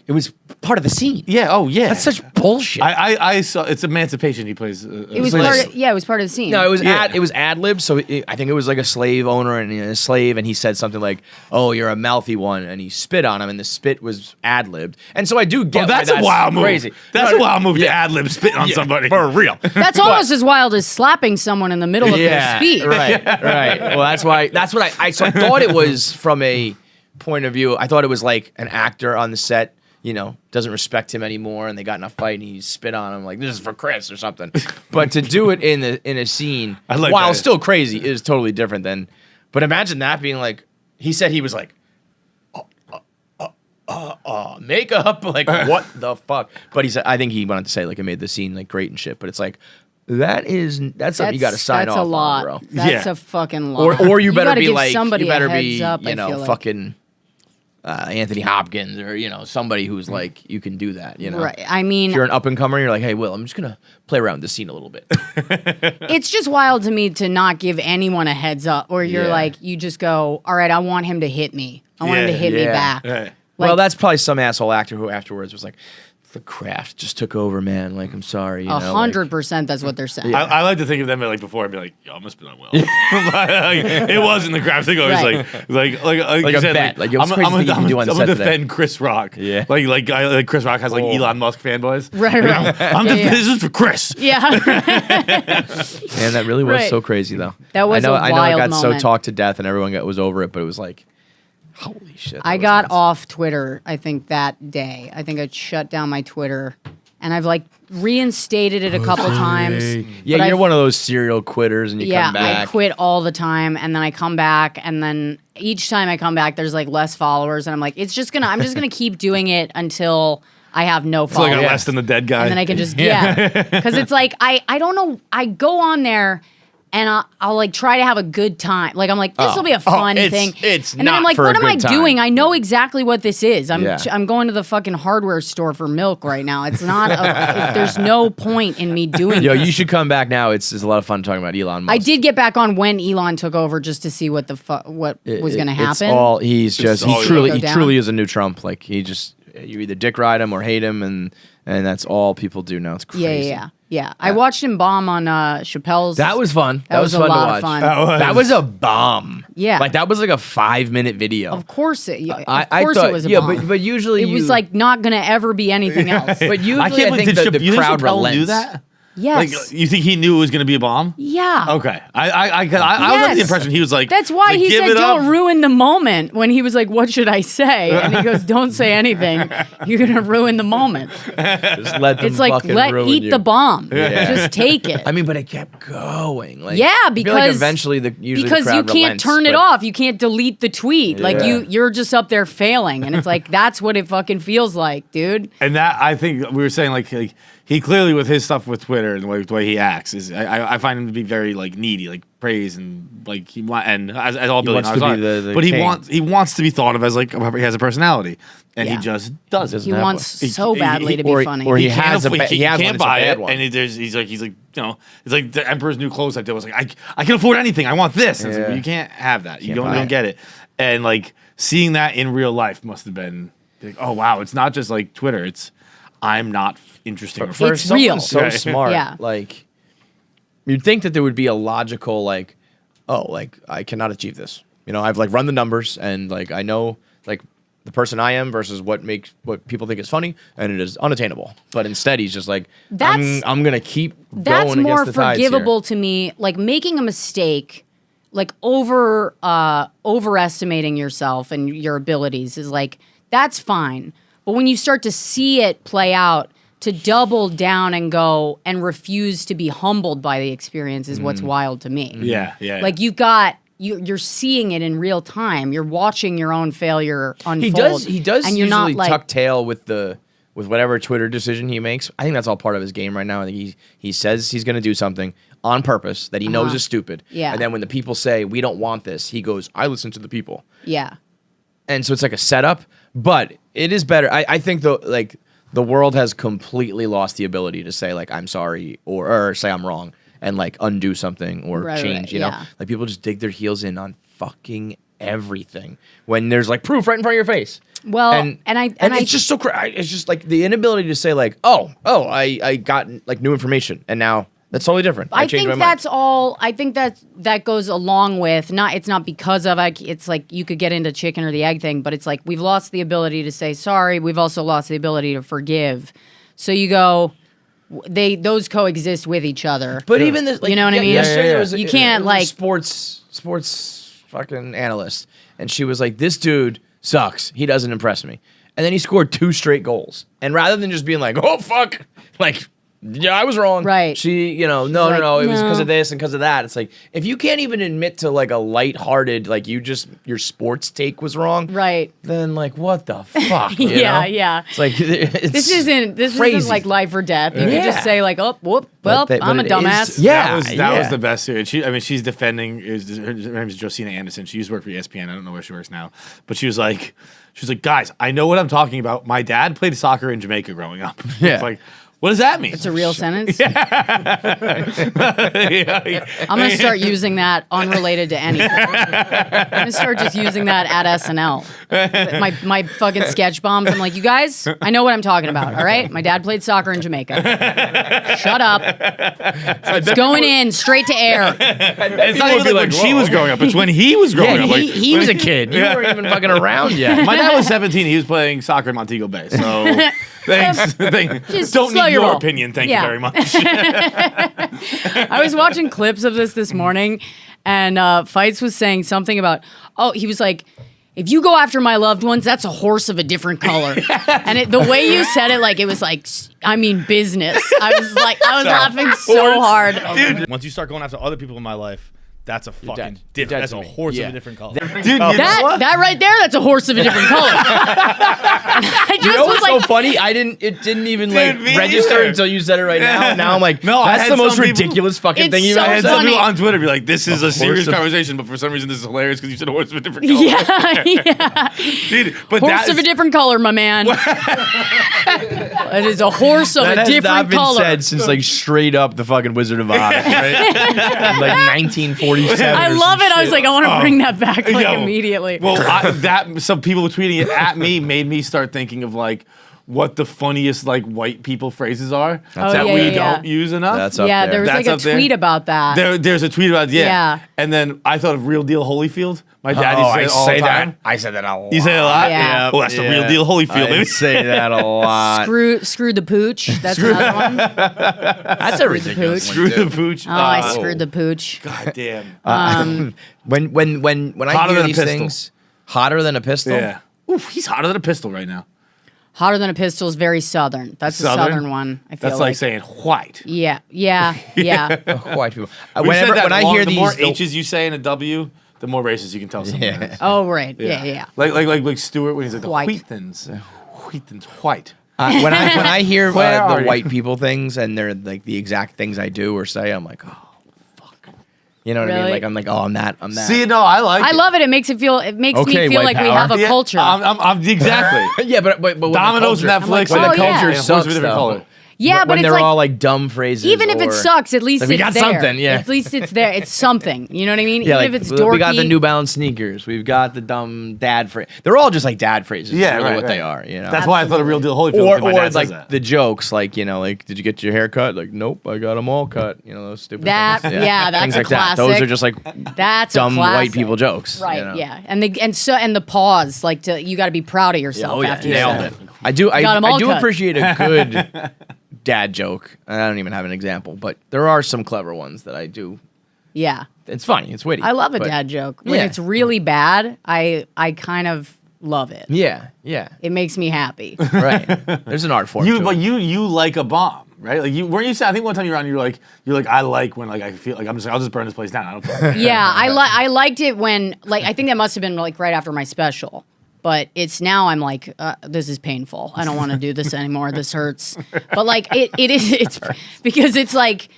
it was part of the scene. Yeah. Oh, yeah. That's such bullshit. I saw. It's Emancipation. He plays. It was part of, it was part of the scene. No, it was Yeah. it was ad lib. So I think it was like a slave owner and a slave, and he said something like, "Oh, you're a mouthy one," and he spit on him, and the spit was ad libbed. And so I do get. Oh, that's why a wild move. crazy. That's No, a wild move to yeah. ad lib spit on Yeah, somebody for real. That's almost as wild as slapping someone in the middle of their speech. Right. Well, that's what I thought it was from a point of view. I thought it was like an actor on the set, doesn't respect him anymore, and they got in a fight, and he spit on him like, "This is for Chris" or something. But to do it in a scene, I like while that. still crazy, is totally different than. But imagine that being like, he said he was like, makeup, like what the fuck? But he said, I think he wanted to say like it made the scene like great and shit. But it's like. That's something you got to sign off That's a lot. on, bro. That's Yeah. a fucking lot. Or you better gotta be give like somebody you better a be heads up, I feel like. fucking Anthony Hopkins or somebody who's like you can do that. Right. I mean, if you're an up and comer, you're like, hey, Will, I'm just gonna play around with this scene a little bit. it's just wild to me to not give anyone a heads up, or you're Yeah. like, you just go, all right, I want him to hit me. I want him to hit me Yeah. back. Right. Well, Like- that's probably some asshole actor who afterwards was like, the craft just took over, man. Like, I'm sorry. 100%. That's what they're saying. I like to think of them like before and be like, yo, I'm gonna spit on Will. It wasn't the craft thing. It was Right. like Like you a said, bet. Like, it was crazy thing you can do on I'm set gonna today. defend Chris Rock. Yeah. Like Chris Rock has like Elon Musk fanboys. Right. This is for Chris. Yeah. Man, that really was Right. so crazy, though. That was I know a it wild got moment. so talked to death and everyone was over it, but it was like, holy shit. that I was got nuts. off Twitter, I think, that day. I think I shut down my Twitter. And I've like reinstated it a couple times. Yeah, but you're I've- one of those serial quitters and you Yeah, come back. I quit all the time, and then I come back, and then each time I come back, there's like less followers, and I'm like, I'm just gonna keep doing it until I have no It's followers. like a less than the dead guy. And then I can just because it's like I don't know. I go on there. And I'll like try to have a good time. Like I'm like, this will be a fun thing. It's and then I'm not like, for a what am I good time. doing? I know exactly what this is. Yeah. I'm going to the fucking hardware store for milk right now. It's not. There's no point in me doing. Yo, this. you should come back now. It's a lot of fun talking about Elon Musk. I did get back on when Elon took over just to see what what was going to It's happen. all he's just all he go down. truly is a new Trump. Like he just you either dick ride him or hate him, and that's all people do now. It's crazy. Yeah. I watched him bomb on Chappelle's. That was fun. That was a fun lot to of watch. fun. That was a bomb. Yeah. like that was like a 5-minute video. Of course it. Of I course thought, it was a yeah, bomb. but usually it was like not going to ever be anything else. But usually I can't believe think the you think crowd Chappelle relents. do that? Yes. Like, you think he knew it was going to be a bomb? Yeah. Okay. I was under the Yes. impression he was like, That's why like, he give said, it up. don't ruin the moment when he was like, what should I say? And he goes, don't say anything. You're going to ruin the moment. Just let them It's like, fucking ruin eat you. the bomb. Yeah. Just take it. I mean, but it kept going. Like, Yeah, I feel like because- eventually the because crowd you can't relents, turn it but- off. You can't delete the tweet. Like Yeah. you're just up there failing. And it's like, that's what it fucking feels like, dude. And that, I think we were saying, like he clearly, with his stuff with Twitter and the way he acts, is I find him to be very like needy, like praise and like as all He wants billionaires to be are. the But king. he wants to be thought of as like he has a personality, and Yeah. he just doesn't. He have wants one. so badly to be or- funny. or he can't has a afford- ba- he has one, can't it's a buy bad it, one. and he's like it's like the Emperor's New Clothes type deal. Was like I can afford anything. I want this. And it's like, Yeah. you can't have that. You Can't don't buy it. get it. And like seeing that in real life must have been like, oh wow, it's not just like Twitter. It's I'm not interesting. or For It's someone real. so Right. smart, Yeah. like you'd think that there would be a logical like, oh, like I cannot achieve this. I've like run the numbers and like I know like the person I am versus what people think is funny, and it is unattainable. But instead, he's just like, That's- I'm gonna keep That's going more against the tides here. forgivable to me. Like making a mistake, like overestimating yourself and your abilities is like, that's fine. But when you start to see it play out, to double down and go and refuse to be humbled by the experience is what's wild to me. Yeah. Like you're seeing it in real time. You're watching your own failure unfold. He does and you're usually not like, tuck tail with whatever Twitter decision he makes. I think that's all part of his game right now. I think he says he's going to do something on purpose that he knows is stupid. Yeah. And then when the people say, we don't want this, he goes, I listen to the people. Yeah. And so it's like a setup, but it is better. I think the world has completely lost the ability to say like, I'm sorry or say I'm wrong and like undo something or change, you know? yeah. Like people just dig their heels in on fucking everything when there's like proof right in front of your face. Well, and it's just so it's just like the inability to say like, I got like new information and now that's totally different. I think that's all. I think that goes along with it's not because of it's like you could get into chicken or the egg thing, but it's like we've lost the ability to say sorry. We've also lost the ability to forgive. So you go, those coexist with each other. But even this, like, you know what I mean? Yesterday there was you can't there was like a sports fucking analyst, and she was like, "This dude sucks. He doesn't impress me." And then he scored 2 straight goals, and rather than just being like, "Oh fuck," like. Yeah, I was wrong. Right. She, no, it was because of this and because of that. It's like, if you can't even admit to like a lighthearted, like your sports take was wrong. Right. Then like, what the fuck? You Yeah, know? yeah. It's like, This isn't like life or death. You can Yeah. just say like, oh, whoop, But I'm a it dumbass. is- yeah. That was the best series. She's defending. Her name is Josina Anderson. She used to work for ESPN. I don't know where she works now, but she was like, guys, I know what I'm talking about. My dad played soccer in Jamaica growing up. Yeah. It's like, what does that mean? It's a real sentence. I'm gonna start using that unrelated to anything. I'm gonna start just using that at SNL. My fucking sketch bombs. I'm like, you guys, I know what I'm talking about. All right, my dad played soccer in Jamaica. Shut up. It's going in straight to air. It's not even like when she was growing up. It's when he was growing up. Like, he was a kid. You weren't even fucking around yet. my dad was 17. He was playing soccer in Montego Bay. So thanks. Just Don't slow need your your roll. opinion. Thank Yeah. you very much. I was watching clips of this morning, and Fights was saying something about, he was like, if you go after my loved ones, that's a horse of a different color. And the way you said it, like, it was like, I mean, business. I was laughing so hard. Once you start going after other people in my life, that's a fucking dead. different. You're dead That's to a me. horse Yeah. of a different color. Dude, That right there, that's a horse of a different color. I just You know was what's like, so funny? It didn't even like me register neither. until you said it right now. And now I'm like, No, I that's had the most some people- ridiculous fucking It's thing you've so I ever had said. some funny. people on Twitter be like, "This is a serious horse of- conversation," but for some reason this is hilarious because you said a horse of a different color. yeah. Dude, but Horse that of a is- different color, my man. It is a horse of That a has different not been color. said since like straight up the fucking Wizard of Oz, right? Like 1947. I or love some it. I was shit. like, I want to bring that back like Yo, immediately. Well, some people tweeting it at me made me start thinking of like what the funniest like white people phrases are that yeah, we yeah, don't use enough. That's up yeah, there. there was That's like a up there. tweet about that. There's a tweet about Yeah. and then I thought of Real Deal Holyfield. My dad Oh, used to say I it all say the time. that. I said that a lot. You say it a lot. Yeah. Oh, that's the Real Deal Holyfield. I Baby. say that a lot. Screw the pooch. That's another one. That's a ridiculous Screw one, the too. pooch. Oh, I screwed the pooch. God damn. When I Hotter hear than a these pistol. things, hotter than a pistol. Yeah. Oof, he's hotter than a pistol right now. Hotter than a pistol is very southern. That's a southern one. I feel That's like saying white. Yeah. White people. We said that When I long- hear the these, more H's you say in a W, the more racist you can tell someone. Yeah. is. Oh, right. Yeah. Like Stewart when he's like the White. Wheatons. Wheatons white. when I hear Where are the you? white people things and they're like the exact things I do or say, I'm like, oh fuck. You know what I mean? Really? Like I'm like, oh, I'm that. See, no, I like I it. love it. It makes me feel Okay, me feel white like we power. have a Yeah, culture. I'm exactly. Yeah, but when the Domino's, culture- Netflix, when oh, the yeah. culture And horse sucks, of a different though. color. yeah, when but it's they're like all like dumb phrases. even if it or- sucks, at least Like, we it's got there. something, yeah. At least it's there. It's something. You know what I mean? Yeah, Even like, if it's dorky. we got the New Balance sneakers. We've got the dumb dad phrase. They're all just like dad phrases. Yeah, is really right, what they right. are. You know, That's why I thought a Real Deal Holyfield. or because my dad says like that. the jokes, like like did you get your hair cut? Like nope, I got them all cut. You know those stupid. That- things. yeah, that's things a like that. Those classic. are just like That's a dumb white classic. people jokes. Right. you know? Yeah. And the pause, like you got to be proud of yourself Oh yeah, after you nailed say it. I do. Got 'em I all do cut. appreciate a good dad joke. I don't even have an example, but there are some clever ones that I do. Yeah. It's funny. It's witty. I love a but- dad joke. When Yeah. it's really bad, I kind of love it. Yeah. It makes me happy. Right. There's an art form. But you like a bomb, right? Like you weren't you saying? I think one time you were on, you're like I like when like I feel like I'm just like I'll just burn this place down. I don't care. Yeah, I liked it when like I think that must have been like right after my special. But it's now I'm like, this is painful. I don't want to do this anymore. This hurts. But like it's because it's like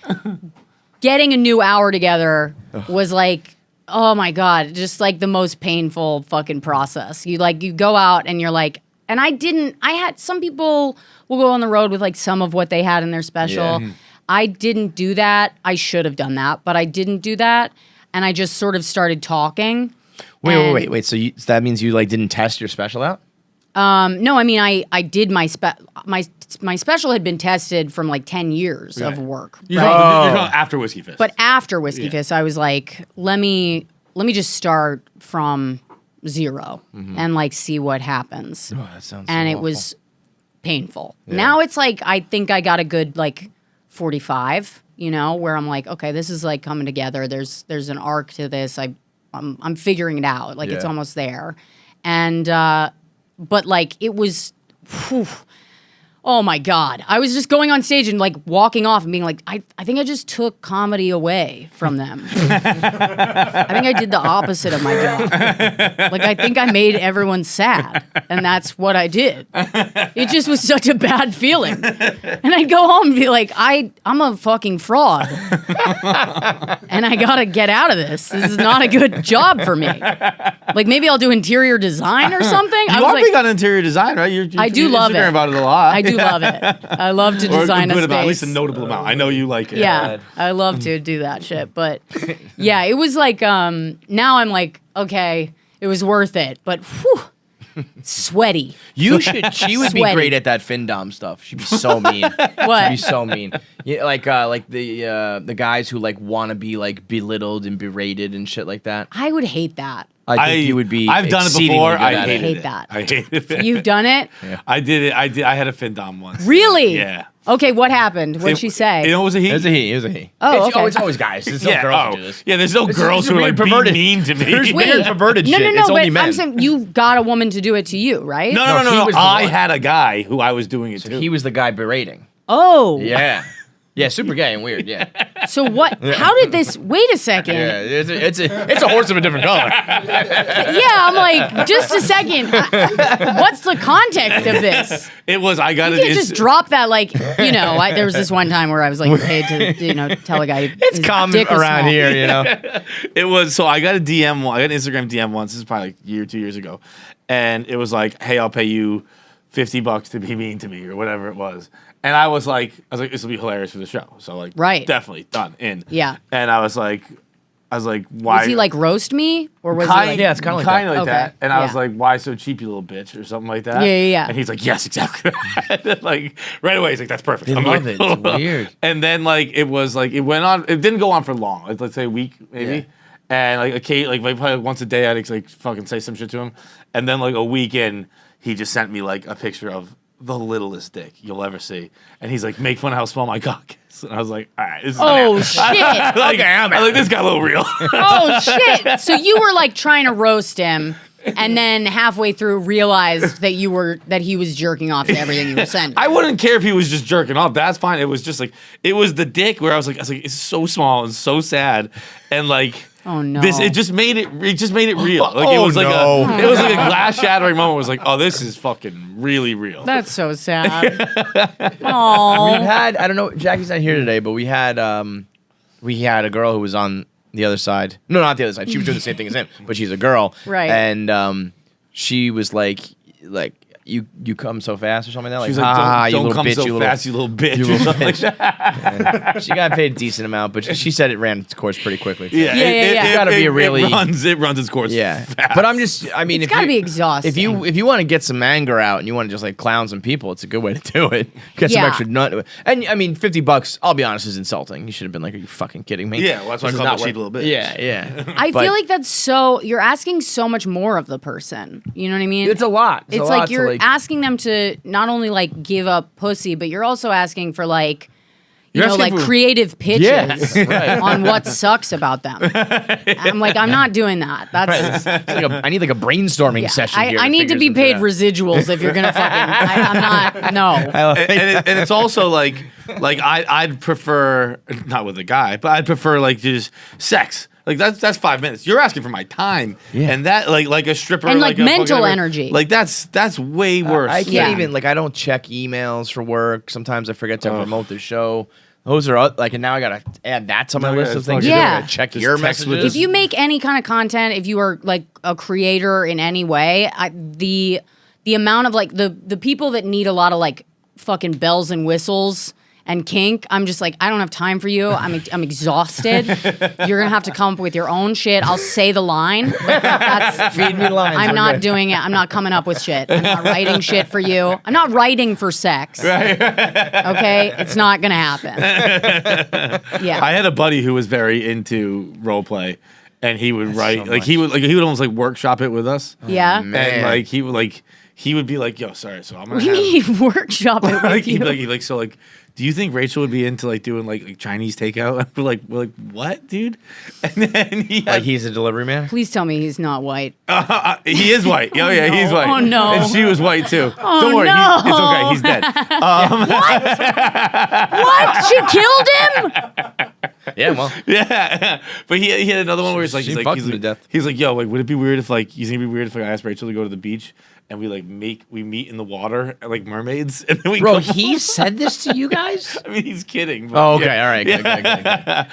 getting a new hour together was like, oh my God, just like the most painful fucking process. You go out and you're like, and I had some people will go on the road with like some of what they had in their special. Yeah. I didn't do that. I should have done that, but I didn't do that. And I just sort of started talking. Wait. So that means you like didn't test your special out? No, I mean I did my special had been tested from like 10 years of work. You're right? talking after Whiskey Fist. But after Whiskey Fist, I was like, let me just start from zero and like see what happens. Oh, that sounds. And so it awful. was painful. Now it's like I think I got a good like 45, where I'm like, okay, this is like coming together. There's an arc to this. I'm figuring it out. Like it's almost there. And but like it was oh my God. I was just going on stage and like walking off and being like, I think I just took comedy away from them. I think I did the opposite of my job. Like I think I made everyone sad. And that's what I did. It just was such a bad feeling. And I'd go home and be like, I'm a fucking fraud. And I gotta get out of this. This is not a good job for me. Like maybe I'll do interior design or something. you are big on interior design, right? I do love it. about it a lot. I do love it. I love to design a space. Amount, at least a notable amount. I know you like it. Yeah, I love to do that shit. But yeah, it was like now I'm like, okay, it was worth it. But whew, sweaty. She would be Sweaty. great at that Findom stuff. She'd be so mean. What? She'd be so mean. Yeah, like the guys who like want to be like belittled and berated and shit like that. I would hate that. I think you would be. I've done it before. I hate that. I hated it. You've done it? I did it. I had a Findom once. Really? Yeah. Okay, what happened? What'd she say? It was a he. It was a he. Oh, okay. It's always guys. It's no girls who do this. Yeah, there's no girls is who are weird like perverted. be mean to me. There's weird perverted No, shit. no, It's only but men. I'm saying you got a woman to do it to you, right? No. he was the I one. had a guy who I was doing it to. He was the guy berating. Oh. Yeah. Yeah, super gay and weird. Yeah. So what? How did this? Wait a second. Yeah, it's a horse of a different color. Yeah, I'm like, just a second. What's the context of this? It was. I got You it. can't just drop that, like, there was this one time where I was like paid to, tell a guy. It's common around here, It was. So I got a DM. I got an Instagram DM once. This is probably like a year, 2 years ago, and it was like, "Hey, I'll pay you $50 to be mean to me," or whatever it was. And I was like, this will be hilarious for the show. So like, Right. definitely done in. Yeah. And I was like, why? Was he like roast me, or was he Kind, like? Yeah, it's kinda like kind that. of like Okay. that. And I was Yeah. like, why so cheap, you little bitch, or something like that. Yeah. And he's like, yes, exactly that. Like right away, he's like, that's perfect. They I'm love like, it. It's weird. And then like it was like it went on. It didn't go on for long. Like let's say a week maybe. Yeah. And like probably once a day, I'd like fucking say some shit to him. And then like a week in, he just sent me like a picture of the littlest dick you'll ever see. And he's like, make fun of how small my cock is. And I was like, all right, this is Oh shit! like, I like this got a little real. Oh shit! So you were like trying to roast him, and then halfway through realized that he was jerking off to everything you were sending. I wouldn't care if he was just jerking off. That's fine. It was just like it was the dick where I was like, it's so small and so sad, and like. Oh no! It just made it real. Like it was like no. it was like a glass shattering moment. It was like, oh, this is fucking really real. That's so sad. We Oh. had, I don't know, Jackie's not here today, but we had a girl who was on the other side. No, not the other side. She was doing the same thing as him, but she's a girl. Right. And she was like you come so fast or something like that. She was like, like, you don't little come bitch, so you little, fast, you little bitch. you or little something like bitch. that. And she got paid a decent amount, but she said it ran its course pretty quickly. Too. Yeah. It Gotta be a really- it runs its course. Yeah, fast. but I'm just, I mean, It's if gotta you, be exhausting. If you want to get some anger out and you want to just like clown some people, it's a good way to do it. Get some Yeah. extra nut. And I mean, $50, I'll be honest, is insulting. You should have been like, are you fucking kidding me? Yeah, well, that's why I This is called not the sheet a worth- little bit. Yeah. I But feel like that's so. You're asking so much more of the person. You know what I mean? it's a lot. It's a like lot you're to, asking them to not only like give up pussy, but you're also asking for like, you You're know, asking like for- creative pitches Yeah, right. on what sucks about them. I'm like, I'm not doing that. That's I need like a brainstorming yeah. session. here I need to figure be something paid out. residuals if you're gonna fucking. I'm not. No. And it's also like I'd prefer not with a guy, but I'd prefer like just sex. Like that's 5 minutes. You're asking for my time, and that like a stripper And, like, a mental fucking- energy. Like that's way worse. I can't Yeah. even like I don't check emails for work. Sometimes I forget to promote the show. Those are like, and now I gotta add that to my No, list yeah, of things. it's to do. I Yeah. gotta check Just your text with messages. If you make any kind of content, if you are like a creator in any way, the amount of like the people that need a lot of like fucking bells and whistles and kink, I'm just like, I don't have time for you. I'm exhausted. You're gonna have to come up with your own shit. I'll say the line. That's, Feed me lines. I'm we're not good. doing it. I'm not coming up with shit. I'm not writing shit for you. I'm not writing for sex. Okay, it's not gonna happen. Yeah. I had a buddy who was very into role play, and he would write so like he would almost like workshop it with us. Yeah. man. And like he would be like, "Yo, sorry, so I'm gonna What do you have." mean workshop it with Like, you? he'd be like, so like, do you think Rachel would be into like doing like Chinese takeout? we're like, what, dude? And then he Like he's a delivery man. Please tell me he's not white. he is white. Oh yeah, he's white. Oh, no. And she was white too. Oh, Don't worry, no. it's okay. He's dead. What? She killed him? Yeah, well, Yeah, but he had another one where he's like, She fucked him to like, death. he's like, yo, like, would it be weird if like, you think it'd be weird if like, I asked Rachel to go to the beach and we meet in the water like mermaids and then we bro, go. he said this to you guys. I mean, he's kidding. But Oh, okay, yeah. all right, good.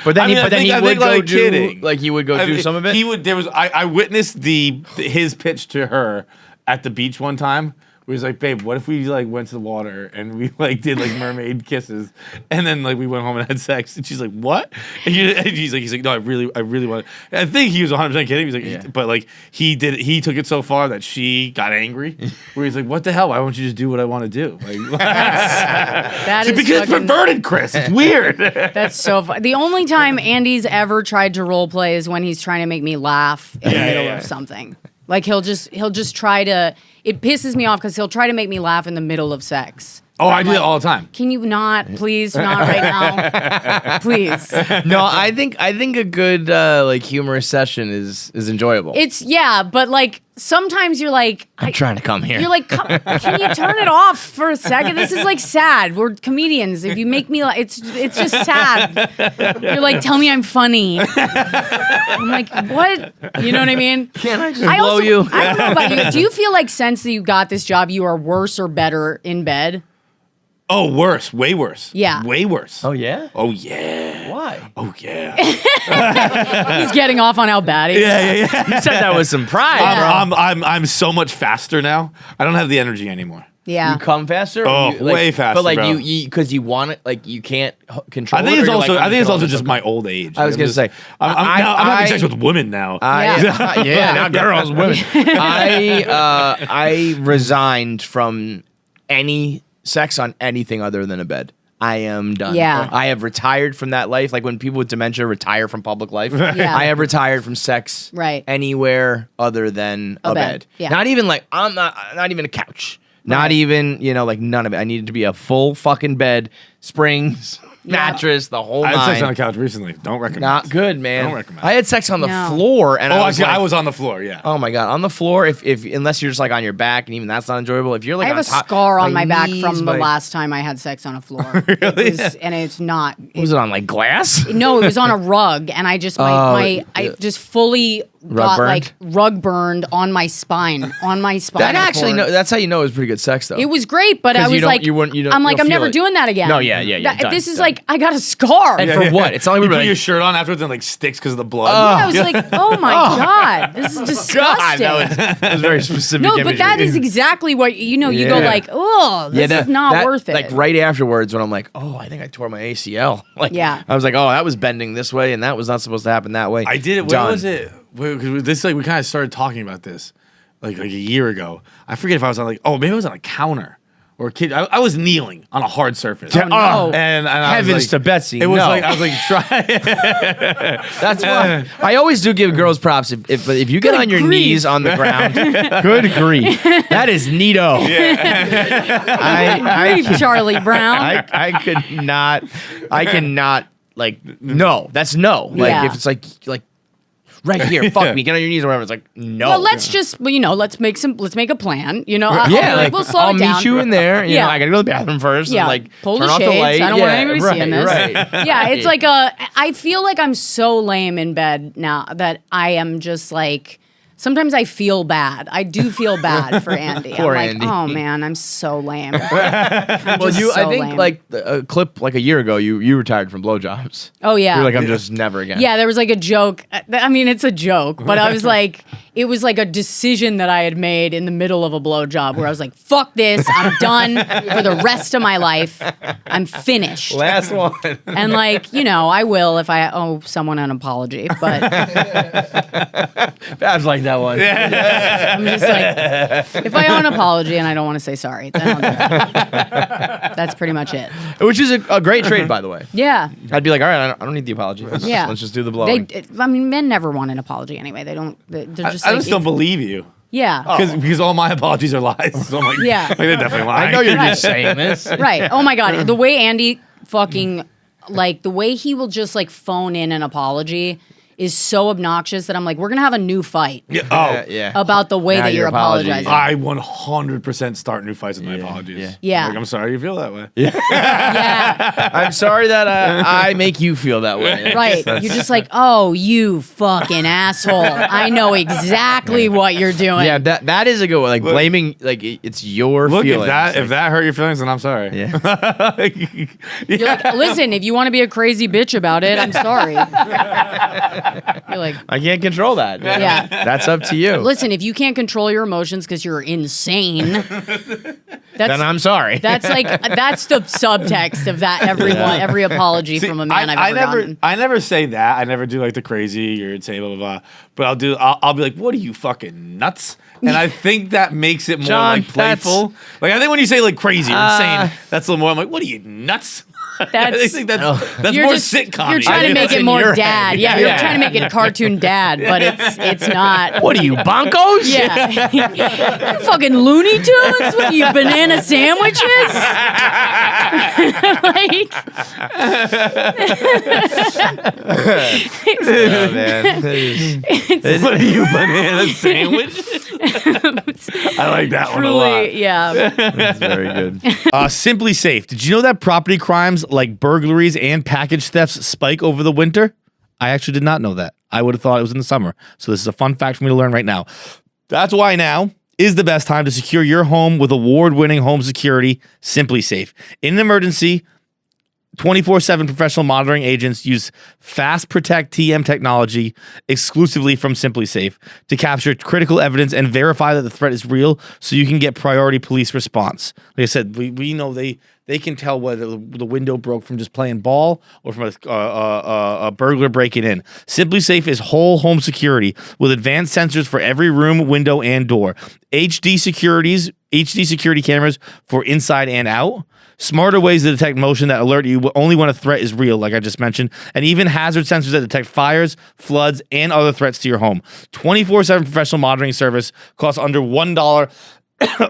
But then, I mean, I he think, would go like, do kidding. like he would go I do mean, some of it. He would. There was. I witnessed his pitch to her at the beach one time. Where he's like, babe, what if we like went to the water and we like did like mermaid kisses, and then like we went home and had sex, and she's like, what? And he's like, no, I really want. And I think he was 100% kidding. He's like, Yeah. but like he took it so far that she got angry. Where he's like, what the hell? Why won't you just do what I want to do? Like, That is because it's fucking- perverted, Chris. It's weird. That's so fun. The only time Andy's ever tried to role play is when he's trying to make me laugh in the Yeah, middle yeah. of something. Like he'll just try to. It pisses me off because he'll try to make me laugh in the middle of sex. Oh, I do it all the time. Can you not, please, not right now, please? No, I think a good like humorous session is enjoyable. It's but like sometimes you're like, I'm trying to come here. You're like, can you turn it off for a second? This is like sad. We're comedians. If you make me like, it's just sad. You're like, tell me I'm funny. I'm like, what? You know what I mean? Can't I just blow you? I don't know about you. Do you feel like since that you got this job, you are worse or better in bed? Oh, worse. Way worse. Yeah. Way worse. Oh yeah. Oh, yeah. Why? Oh, yeah. He's getting off on how bad he is. yeah. You said that with some pride, bro. I'm so much faster now. I don't have the energy anymore. Yeah. You come faster? Or Oh, you, like, way faster, But like bro. you because you want it, like you can't control. I think it, it's or you're, also like, I think it's also uncontrollable? just my old age. I was Like, gonna I'm say, just- I'm having sex with women now. Yeah, now girls, women. I resigned from any sex on anything other than a bed. I am done. Yeah. I have retired from that life. Like when people with dementia retire from public life, Yeah. I have retired from sex Right. anywhere other than a bed. Yeah. Not even like not even a couch. Not Right. even, like none of it. I needed to be a full fucking bed, springs, mattress, the whole I had sex on nine. the couch recently. Don't recommend. Not good, man. Don't recommend. I had sex on the No. floor, and Oh, I was actually, like, I was on the floor. Yeah. oh my god, on the floor. If unless you're just like on your back, and even that's not enjoyable. If you're like I have on a top, scar on my back knees, from the my- last time I had sex on a floor. Really? And it's not. Was it on like glass? No, it was on a rug, and I just I just fully got burned? like rug burned on my spine, That actually, that's how you know it was pretty good sex though. It was great, but 'Cause I you was don't- like, you wouldn't- you don't- I'm like, you don't I'm feel never it. doing that again. No, yeah, done, This is done. like, I got a scar. And for what? It's not You like put we're your like, shirt on afterwards and like sticks because of the blood. I was like, oh my god, this is disgusting. that was very specific. No, but imagery. that is exactly what you go Yeah. like, oh, this is not worth it. Like right afterwards, when I'm like, oh, I think I tore my ACL. Like, Yeah. I was like, oh, that was bending this way, and that was not supposed to happen that way. I did it. When Done. was it? Because this like we kind of started talking about this like a year ago. I forget if I was on maybe I was on a counter or kid. I was kneeling on a hard surface. Oh, no. And I was Heavens like, to Betsy. It was no. like I was like try. That's why I always do give girls props if you get Good on your grief. knees on the ground. Good grief, that is neato. Grief, Charlie Brown. I cannot like no. That's no. Like Yeah. if it's like right here, fuck me, get on your knees or whatever. It's like no. Well, let's let's make a plan. We'll slow I'll it down. meet you in there. You Yeah. know, I gotta go to the bathroom first. Yeah, And, like pull turn the off shades. the light. I don't want anybody seeing this. Right. Yeah, it's like I feel like I'm so lame in bed now that I am just like. Sometimes I feel bad. I do feel bad for Andy. Poor I'm like, Andy. oh man, I'm so lame. Well, just I so think lame. like a clip like a year ago, you retired from blowjobs. Oh yeah. You're like, I'm just never again. Yeah, there was like a joke. I mean, it's a joke, but I was like, it was like a decision that I had made in the middle of a blowjob where I was like, fuck this. I'm done for the rest of my life. I'm finished. Last one. And like, I will if I owe someone an apology, but Babs like that one. I'm just like, if I owe an apology and I don't want to say sorry, then I'll do it. That's pretty much it. Which is a great trade, by the way. Yeah. I'd be like, all right, I don't need the apology. Yeah. Let's just do the blowing. Men never want an apology anyway. They don't, they're just I like, just don't believe you. yeah. Because all my apologies are lies. So I'm like, Yeah. like, they're definitely lying. I know you're Right. just saying this. Right. Oh my God. The way Andy fucking, like, the way he will just, like, phone in an apology is so obnoxious that I'm like, we're going to have a new fight Yeah. about the way Now that you're you're apologizing. apologizing. I 100% start new fights with my apologies. Yeah. Like, I'm sorry you feel that way. Yeah. I'm sorry that I make you feel that way. Right. You're just like, oh, you fucking asshole. I know exactly what you're doing. Yeah, that is a good one. Like blaming, like it's your Look, feelings. if that hurt your feelings, then I'm sorry. Yeah. You're like, listen, if you want to be a crazy bitch about it, I'm sorry. You're like, I can't control that. yeah. That's up to you. Listen, if you can't control your emotions because you're insane, Then that's I'm sorry. that's the subtext of that every apology from a man I've ever gotten. I never say that. I never do like the crazy or say blah blah blah. But I'll be like, what are you fucking nuts? And I think that makes it more John, like playful. Like I think when you say like crazy or insane, that's a little more. I'm like, what are you nuts? I think that's You're more just- sitcom. You're trying to make it in more your dad. head. Yeah, you're Yeah. trying to make it cartoon dad, but it's not. What are you, bonkos? Yeah. Fucking Looney Tunes? What are you, banana sandwiches? Like, Oh, man. What are you, banana sandwich? I like that one a lot. truly, yeah. That's very good. Simplisafe. Did you know that property crimes like burglaries and package thefts spike over the winter? I actually did not know that. I would have thought it was in the summer. So this is a fun fact for me to learn right now. That's why now is the best time to secure your home with award-winning home security, Simplisafe. In an emergency, 24/7 professional monitoring agents use Fast Protect TM technology exclusively from Simplisafe to capture critical evidence and verify that the threat is real so you can get priority police response. Like I said, we know they can tell whether the window broke from just playing ball or from a burglar breaking in. Simplisafe is whole home security with advanced sensors for every room, window, and door. HD security cameras for inside and out. Smarter ways to detect motion that alert you only when a threat is real, like I just mentioned, and even hazard sensors that detect fires, floods, and other threats to your home. 24/7 professional monitoring service costs under $1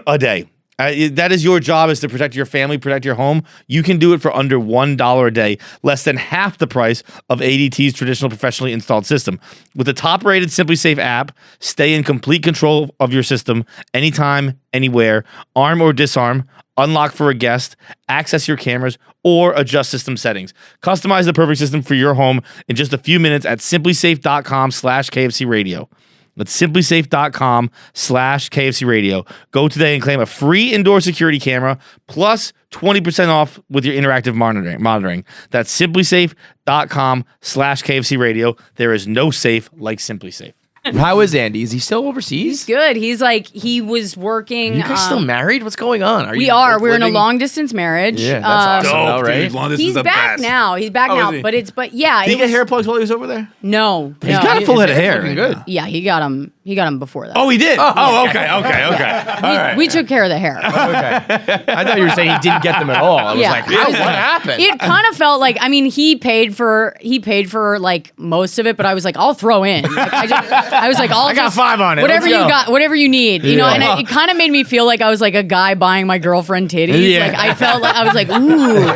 a day. That is your job, is to protect your family, protect your home. You can do it for under $1 a day, less than half the price of ADT's traditional professionally installed system. With the top-rated Simplisafe app, stay in complete control of your system anytime, anywhere, arm or disarm, unlock for a guest, access your cameras, or adjust system settings. Customize the perfect system for your home in just a few minutes at simplisafe.com/KFC Radio. That's simplisafe.com/KFC Radio. Go today and claim a free indoor security camera plus 20% off with your interactive monitoring. That's simplisafe.com/KFC Radio. There is no safe like Simplisafe. How is Andy? Is he still overseas? Good. He was working. You guys still married? What's going on? We are. We're in a long distance marriage. Yeah, that's awesome. Dope, right? dude. Long distance He's is the back best. now. He's back Oh, now. is he? But yeah. Did he get hair plugs while he was over there? No. He's got a full head of hair. Looking good. Yeah, he got him. He got them before that. Oh, he did. Oh, okay. All right. We took care of the hair. Okay. I thought you were saying he didn't get them at all. I was Yeah. like, how? What happened? It kind of felt like, I mean, he paid for like most of it, but I was like, I'll throw in. Like, I was like, I got 5 on it. Whatever Let's you go. got, whatever you need, you know. And it kind of made me feel like I was like a guy buying my girlfriend titties. Yeah. Like I felt like I was like, ooh,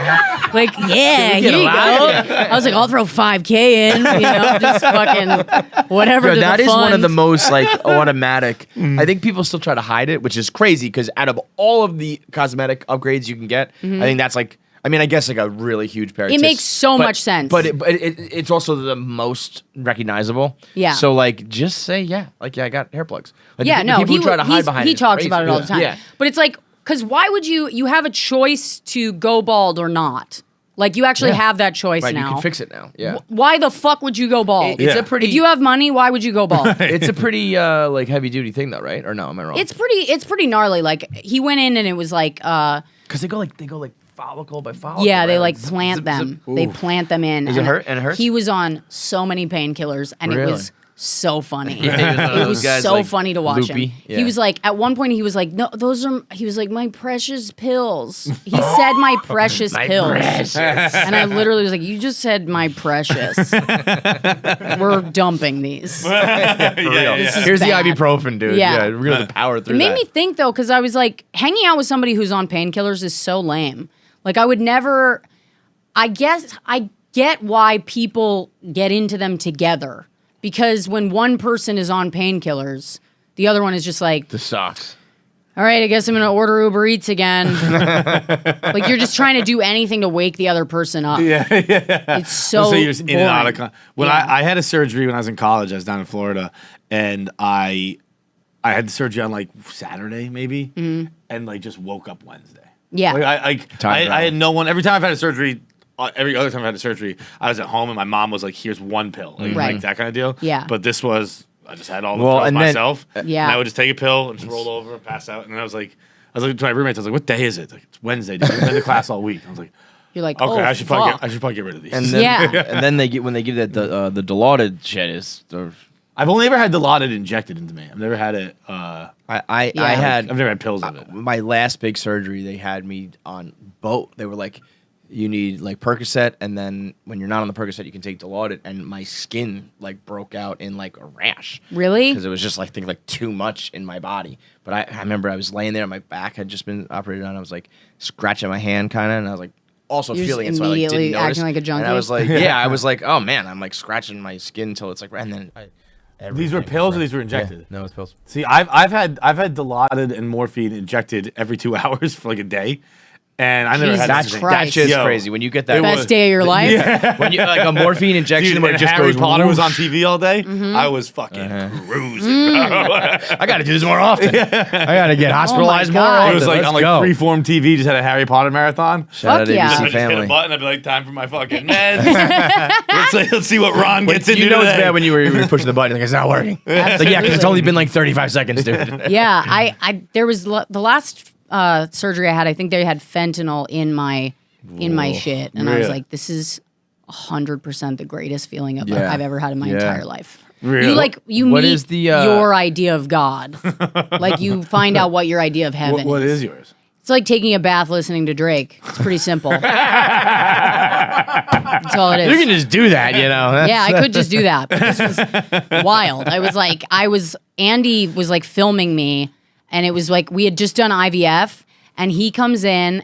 like yeah, here you go. I was like, I'll throw $5,000 in, you know, just fucking whatever. Yo, to that the is one of fund. the most like automatic. I think people still try to hide it, which is crazy because out of all of the cosmetic upgrades you can get, I think that's like, I mean, I guess like a really huge pair of It tits, makes so but- much sense. But it's also the most recognizable. Yeah. So like, just say like I got hair plugs. Like, Yeah, the no, people who try to hide behind he it is talks crazy. about it all the time. Yeah. But it's like, because why would you have a choice to go bald or not? Like you actually have that choice Right, now. you can fix it now. Yeah. Why the fuck would you go bald? It's Yeah. a pretty. If you have money, why would you go bald? it's a pretty like heavy duty thing though, right? Or no, am I wrong? It's pretty gnarly. Like he went in and it was like because they go like follicle by follicle. yeah, they right? like Zip, plant zip, them. zip. They Ooh. plant them in. Does it hurt? And it hurts? He was on so many painkillers and it Really? was so funny. Yeah, he was one of it those was guys, so like, funny to watch loopy. him. Yeah. He was like, at one point, he was like, no, he was like, my precious pills. He said, my precious pills. And I literally was like, you just said my precious. We're dumping these. This is Here's bad. the ibuprofen, dude. Yeah. We're gonna power through It made that. me think though, because I was like, hanging out with somebody who's on painkillers is so lame. Like I would never. I guess I get why people get into them together because when one person is on painkillers, the other one is just like, This sucks. all right, I guess I'm gonna order Uber Eats again. Like you're just trying to do anything to wake the other person up. Yeah. It's so. So you're just in and out of. boring. When Yeah. I had a surgery when I was in college, I was down in Florida, and I had the surgery on like Saturday maybe, and like just woke up Wednesday. Yeah. Like, I had no one. Every time I've had a surgery, every other time I had a surgery, I was at home and my mom was like, "Here's one pill," like, Right. like that kind of deal. Yeah. But this was I just had all the Well, pills and then- myself. Yeah. And I would just take a pill and just roll over and pass out. And then I was like to my roommates, I was like, "What day is it?" Like, it's Wednesday. Dude. I've been to class all week. I was like, You're like, "Okay, oh, I should fuck. probably get rid of these." And then, Yeah. and then when they give that the Dilaudid shit is. I've only ever had Dilaudid injected into me. I've never had it. I Yeah. had I've never had pills of it. my last big surgery. They had me on both. They were like, you need like Percocet, and then when you're not on the Percocet, you can take Dilaudid. And my skin like broke out in like a rash. Really? Because it was just like too much in my body. But I remember I was laying there, and my back had just been operated on. I was like scratching my hand kind of, and I was like also You're just feeling it, so I like immediately didn't notice. acting like a junkie? And I was like, yeah, I was like, oh man, I'm like scratching my skin until it's like, and then These were pills or these were injected? No, it's pills. See, I've had Dilaudid and morphine injected every 2 hours for like a day, and I never Jesus had That, this thing. Christ. that shit's Yo, crazy when you get that. Best day of your life. When you like a morphine injection Dude, where when it just Harry goes. Potter was on whoosh. TV all day, Mm-hmm. I was fucking cruising. bro. I got to do this more often. I got to get hospitalized more God. often. It was like Let's on like go. Freeform TV, just had a Harry Potter marathon. Shout out Fuck yeah. ABC I just hit a Family. button. I'd be like, "Time for my fucking meds." let's see what Ron gets into. You know it's today. bad when you were pushing the button. Like it's not working. It's like yeah, because it's Absolutely. only been like 35 seconds, dude. Yeah, I there was the last surgery I had. I think they had fentanyl in my shit, and I was Really? like, "This is 100% the greatest feeling Yeah. I've ever had in my Yeah. entire life." Really? You What meet is the, your idea of God, like you find out what your idea of heaven What is. is yours? It's like taking a bath listening to Drake. It's pretty simple. That's all it is. You can just do that, you know. Yeah, I could just do that. But this was wild. Andy was like filming me, and it was like we had just done IVF, and he comes in.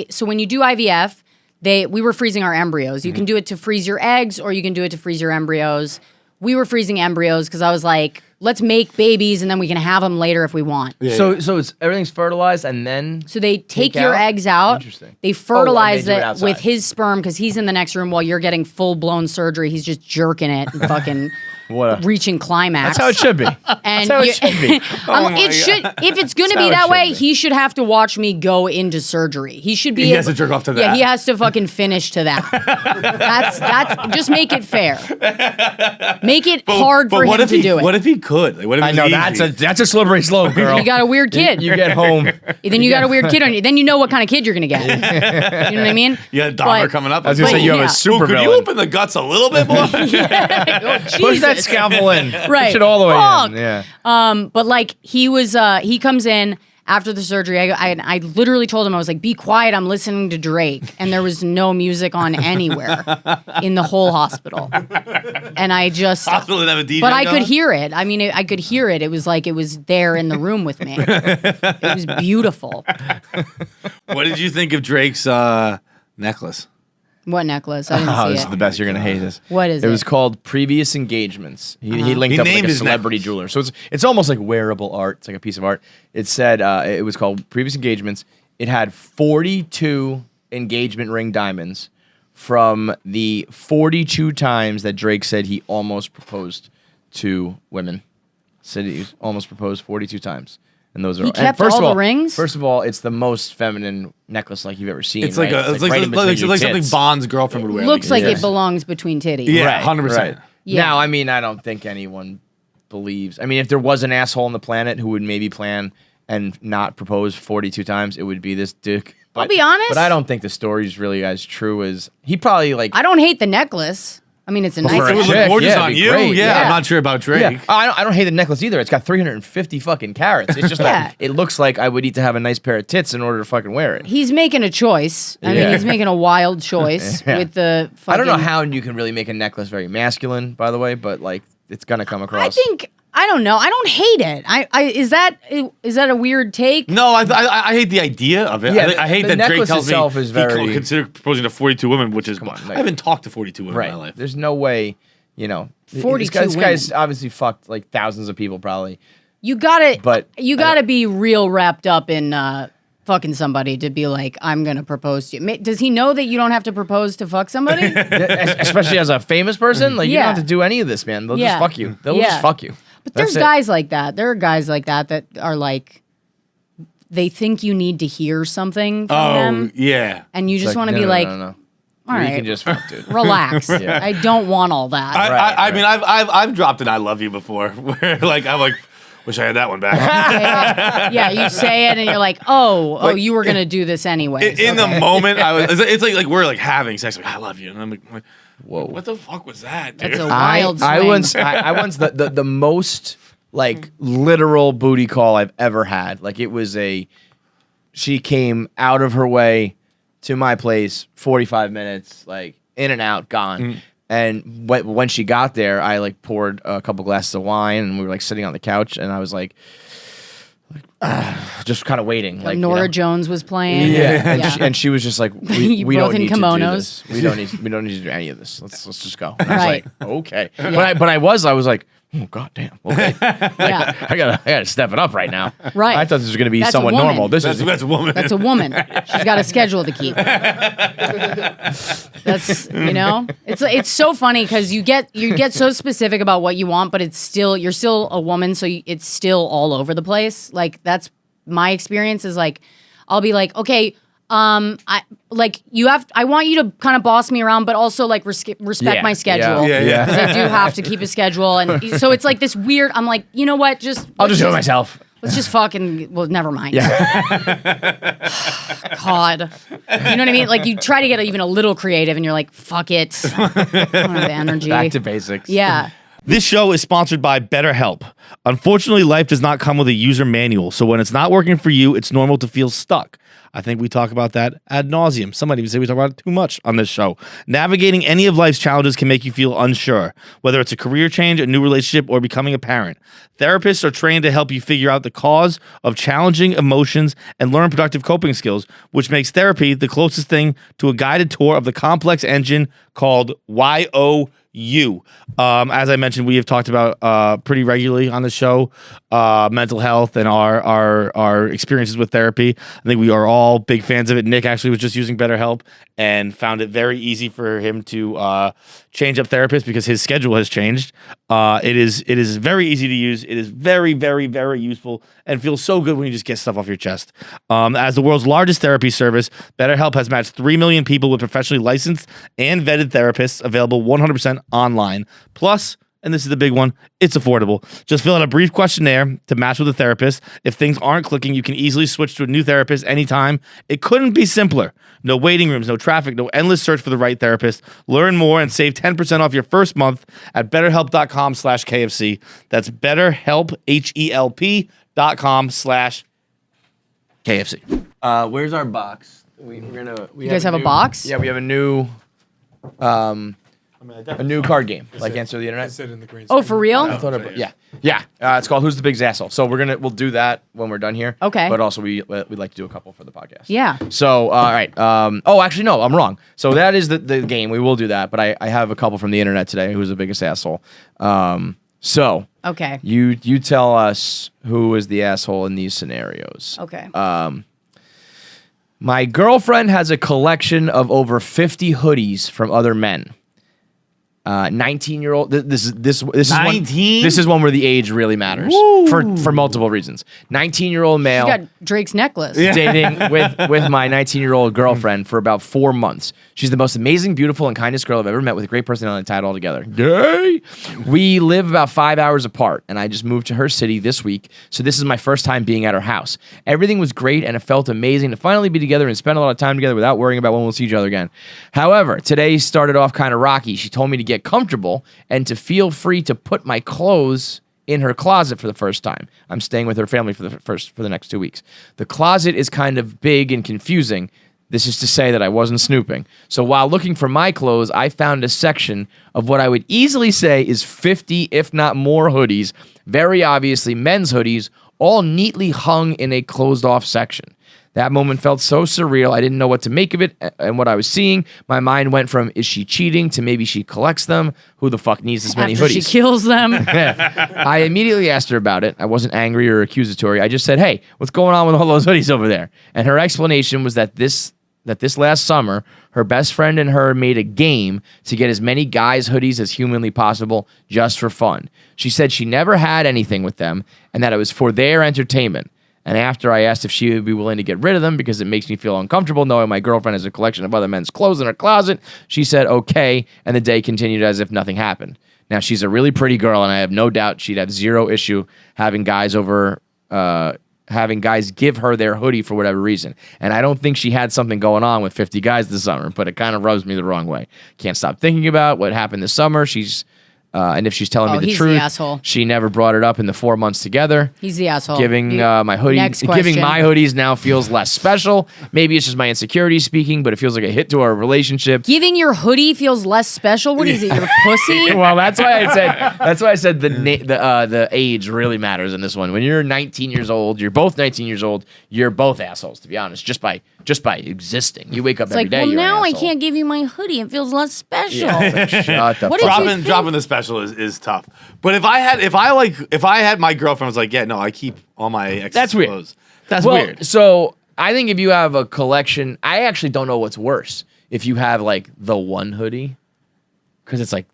So when you do IVF, we were freezing our embryos. You can do it to freeze your eggs, or you can do it to freeze your embryos. We were freezing embryos because I was like, let's make babies, and then we can have them later if we want. So it's everything's fertilized and then. So they take Take your out? eggs out. Interesting. They fertilize do it it outside. with his sperm because he's in the next room while you're getting full blown surgery. He's just jerking it and fucking What? reaching climax. That's how it should be. And That's how you- it should be. It should. If it's going to That's be how that it way, should be. he should have to watch me go into surgery. He should be. He has to jerk off to Yeah, that. he has to fucking finish to that. That's just make it fair. Make it hard for him to do it. What if he could? Like, what if I it's know easy? that's a slippery slope, girl. You got a weird kid. You get home. Then you got a weird kid on you. Then you know what kind of kid you're gonna get. You know what I mean? You got Dahmer But- coming up. I was gonna But say you have yeah. a super Could you villain. open the guts a little bit more? Oh, What does that Jesus. scalpel in. Right. Push it all the way Fuck. in. Yeah. But like he comes in after the surgery. I literally told him, I was like, be quiet, I'm listening to Drake. And there was no music on anywhere in the whole hospital. And I just Hospital didn't have a DJ but I going? could hear it. I mean, I could hear it. It was like it was there in the room with me. It was beautiful. What did you think of Drake's necklace? What necklace? I didn't Oh, see this it. is the best. You're gonna hate this. What is It it? was called Previous Engagements. He linked He up with named like a his celebrity necklace. jeweler, so it's almost like wearable art. It's like a piece of art. It said it was called Previous Engagements. It had 42 engagement ring diamonds from the 42 times that Drake said he almost proposed to women. Said he almost proposed 42 times. And those are He kept first all of all, the rings? First of all, it's the most feminine necklace like you've ever seen. It's like right? it's like, right in between like your something tits. Bond's girlfriend would wear. Looks like Yeah. it belongs between titties. Yeah, Right, 100%. right. Yeah. Now, I mean, I don't think anyone believes. I mean, if there was an asshole on the planet who would maybe plan and not propose 42 times, it would be this dick. I'll be honest. But I don't think the story's really as true as he probably like. I don't hate the necklace. I mean, it's a nice for a It would necklace. look chick, gorgeous yeah, on it'd be you. great. Yeah, Yeah. I'm not sure about Drake. Yeah, I don't hate the necklace either. It's got 350 fucking carats. It's just Yeah. like it looks like I would need to have a nice pair of tits in order to fucking wear it. He's making a choice. I mean, Yeah. he's making a wild choice Yeah. with the fucking... I don't know how you can really make a necklace very masculine, by the way, but like it's gonna come across. I think... I don't know. I don't hate it. Is that a weird take? No, I hate the idea of it. Yeah, I hate the that Drake necklace tells me itself is he very- considered proposing to 42 women, which is on, like- I haven't talked to 42 women right. in my life. There's no way, you know. 42 this guy's women. obviously fucked like thousands of people probably. You gotta... But you I gotta be real wrapped up in... fucking somebody to be like, I'm gonna propose to you. Does he know that you don't have to propose to fuck somebody? Especially as a famous person, like you Yeah. don't have to do any of this, man. They'll Yeah. just fuck you. They'll Yeah. just fuck you. But That's there's it. guys like that. There are guys like that are like, they think you need to hear something from them, yeah. and you It's just like, want to no, be no, like, no, no. all You right, can just fuck, dude. relax. Yeah. I don't want all that. I mean, I've dropped an "I love you" before, where like I'm like, wish I had that one back. Yeah, you say it and you're like, oh, you were gonna do this anyway. In the moment, I was. It's like we're like having sex. Like I love you, and I'm like, Whoa. what the fuck was that, dude? That's a wild swing. I once the most like literal booty call I've ever had. Like it was she came out of her way to my place, 45 minutes, like in and out, gone. And when she got there, I like poured a couple glasses of wine, and we were like sitting on the couch, and I was like just kind of waiting. Like Nora you know. Jones was playing. Yeah, and she was just like, "We You we both don't in need to do kimonos. this. We don't need to do any of this. Let's just go." And Right. I was like, "Okay," but I was like, "Oh goddamn, okay." Yeah. I gotta step it up right now. Right. I thought this was gonna be That's a somewhat woman. normal. This is That's a woman. That's a woman. She's got a schedule to keep. That's it's so funny because you get so specific about what you want, but you're still a woman, so it's still all over the place. Like that's my experience is like I'll be like, okay, I want you to kind of boss me around, but also like respect Yeah, my schedule. yeah. Because I do have to keep a schedule, and so it's like this weird. I'm like, you know what? I'll just do it myself. Let's just fucking. Well, never mind. Yeah. God. You know what I mean? Like you try to get even a little creative and you're like, fuck it. I don't have energy. Back to basics. Yeah. This show is sponsored by Betterhelp. Unfortunately, life does not come with a user manual, so when it's not working for you, it's normal to feel stuck. I think we talk about that ad nauseum. Some might even say we talk about it too much on this show. Navigating any of life's challenges can make you feel unsure, whether it's a career change, a new relationship, or becoming a parent. Therapists are trained to help you figure out the cause of challenging emotions and learn productive coping skills, which makes therapy the closest thing to a guided tour of the complex engine called YOU. As I mentioned, we have talked about pretty regularly on the show mental health and our experiences with therapy. I think we are all big fans of it. Nick actually was just using BetterHelp and found it very easy for him to change up therapists because his schedule has changed. It is very easy to use. It is very, very, very useful and feels so good when you just get stuff off your chest. As the world's largest therapy service, BetterHelp has matched 3 million people with professionally licensed and vetted therapists available 100% online. Plus, And this is the big one. It's affordable. Just fill out a brief questionnaire to match with a therapist. If things aren't clicking, you can easily switch to a new therapist anytime. It couldn't be simpler. No waiting rooms, no traffic, no endless search for the right therapist. Learn more and save 10% off your first month at betterhelp.com/KFC. That's BetterHelp, HELP.com/KFC. Where's our box? You guys have a box? Yeah, we have a new card game, like Answer the Internet. Sit in the green Oh, for real? I thought yeah. It's called Who's the Biggest Asshole. So we'll do that when we're done here. Okay. But also we'd like to do a couple for the podcast. Yeah. So all right. Actually no, I'm wrong. So that is the game. We will do that. But I have a couple from the internet today. Who's the biggest asshole? So Okay. you tell us who is the asshole in these scenarios. Okay. My girlfriend has a collection of over 50 hoodies from other men. 19-year-old. This is 19? This is one where the age really matters for multiple reasons. 19-year-old male. She got Drake's necklace. Dating with my 19-year-old girlfriend for about 4 months. She's the most amazing, beautiful, and kindest girl I've ever met with a great personality tied all together. Yay! We live about 5 hours apart, and I just moved to her city this week, so this is my first time being at her house. Everything was great, and it felt amazing to finally be together and spend a lot of time together without worrying about when we'll see each other again. However, today started off kind of rocky. She told me to get comfortable and to feel free to put my clothes in her closet for the first time. I'm staying with her family for the next 2 weeks. The closet is kind of big and confusing. This is to say that I wasn't snooping. So while looking for my clothes, I found a section of what I would easily say is 50, if not more, hoodies. Very obviously men's hoodies, all neatly hung in a closed-off section. That moment felt so surreal. I didn't know what to make of it and what I was seeing. My mind went from, is she cheating, to maybe she collects them. Who the fuck needs this many After hoodies? she kills them. I immediately asked her about it. I wasn't angry or accusatory. I just said, hey, what's going on with all those hoodies over there? And her explanation was that this last summer, her best friend and her made a game to get as many guys' hoodies as humanly possible just for fun. She said she never had anything with them and that it was for their entertainment. And after I asked if she would be willing to get rid of them because it makes me feel uncomfortable knowing my girlfriend has a collection of other men's clothes in her closet, she said okay, and the day continued as if nothing happened. Now, she's a really pretty girl, and I have no doubt she'd have zero issue having guys give her their hoodie for whatever reason. And I don't think she had something going on with 50 guys this summer, but it kind of rubs me the wrong way. Can't stop thinking about what happened this summer. And if she's telling me the he's truth, the asshole. she never brought it up in the 4 months together. He's the asshole. Giving my hoodies now feels less special. Maybe it's just my insecurities speaking, but it feels like a hit to our relationship. Giving your hoodie feels less special. What is it? Your pussy? Well, that's why I said the age really matters in this one. When you're 19 years old, you're both 19 years old. You're both assholes, to be honest. Just by existing, you wake up every day. Well, you're now an I asshole. can't give you my hoodie. It feels less special. Shut the What fuck did up. you Dropping the special is tough. But if I had my girlfriend was like, yeah, no, I keep all my exes That's weird. clothes. That's Well, weird. So I think if you have a collection, I actually don't know what's worse. If you have like the one hoodie, because it's like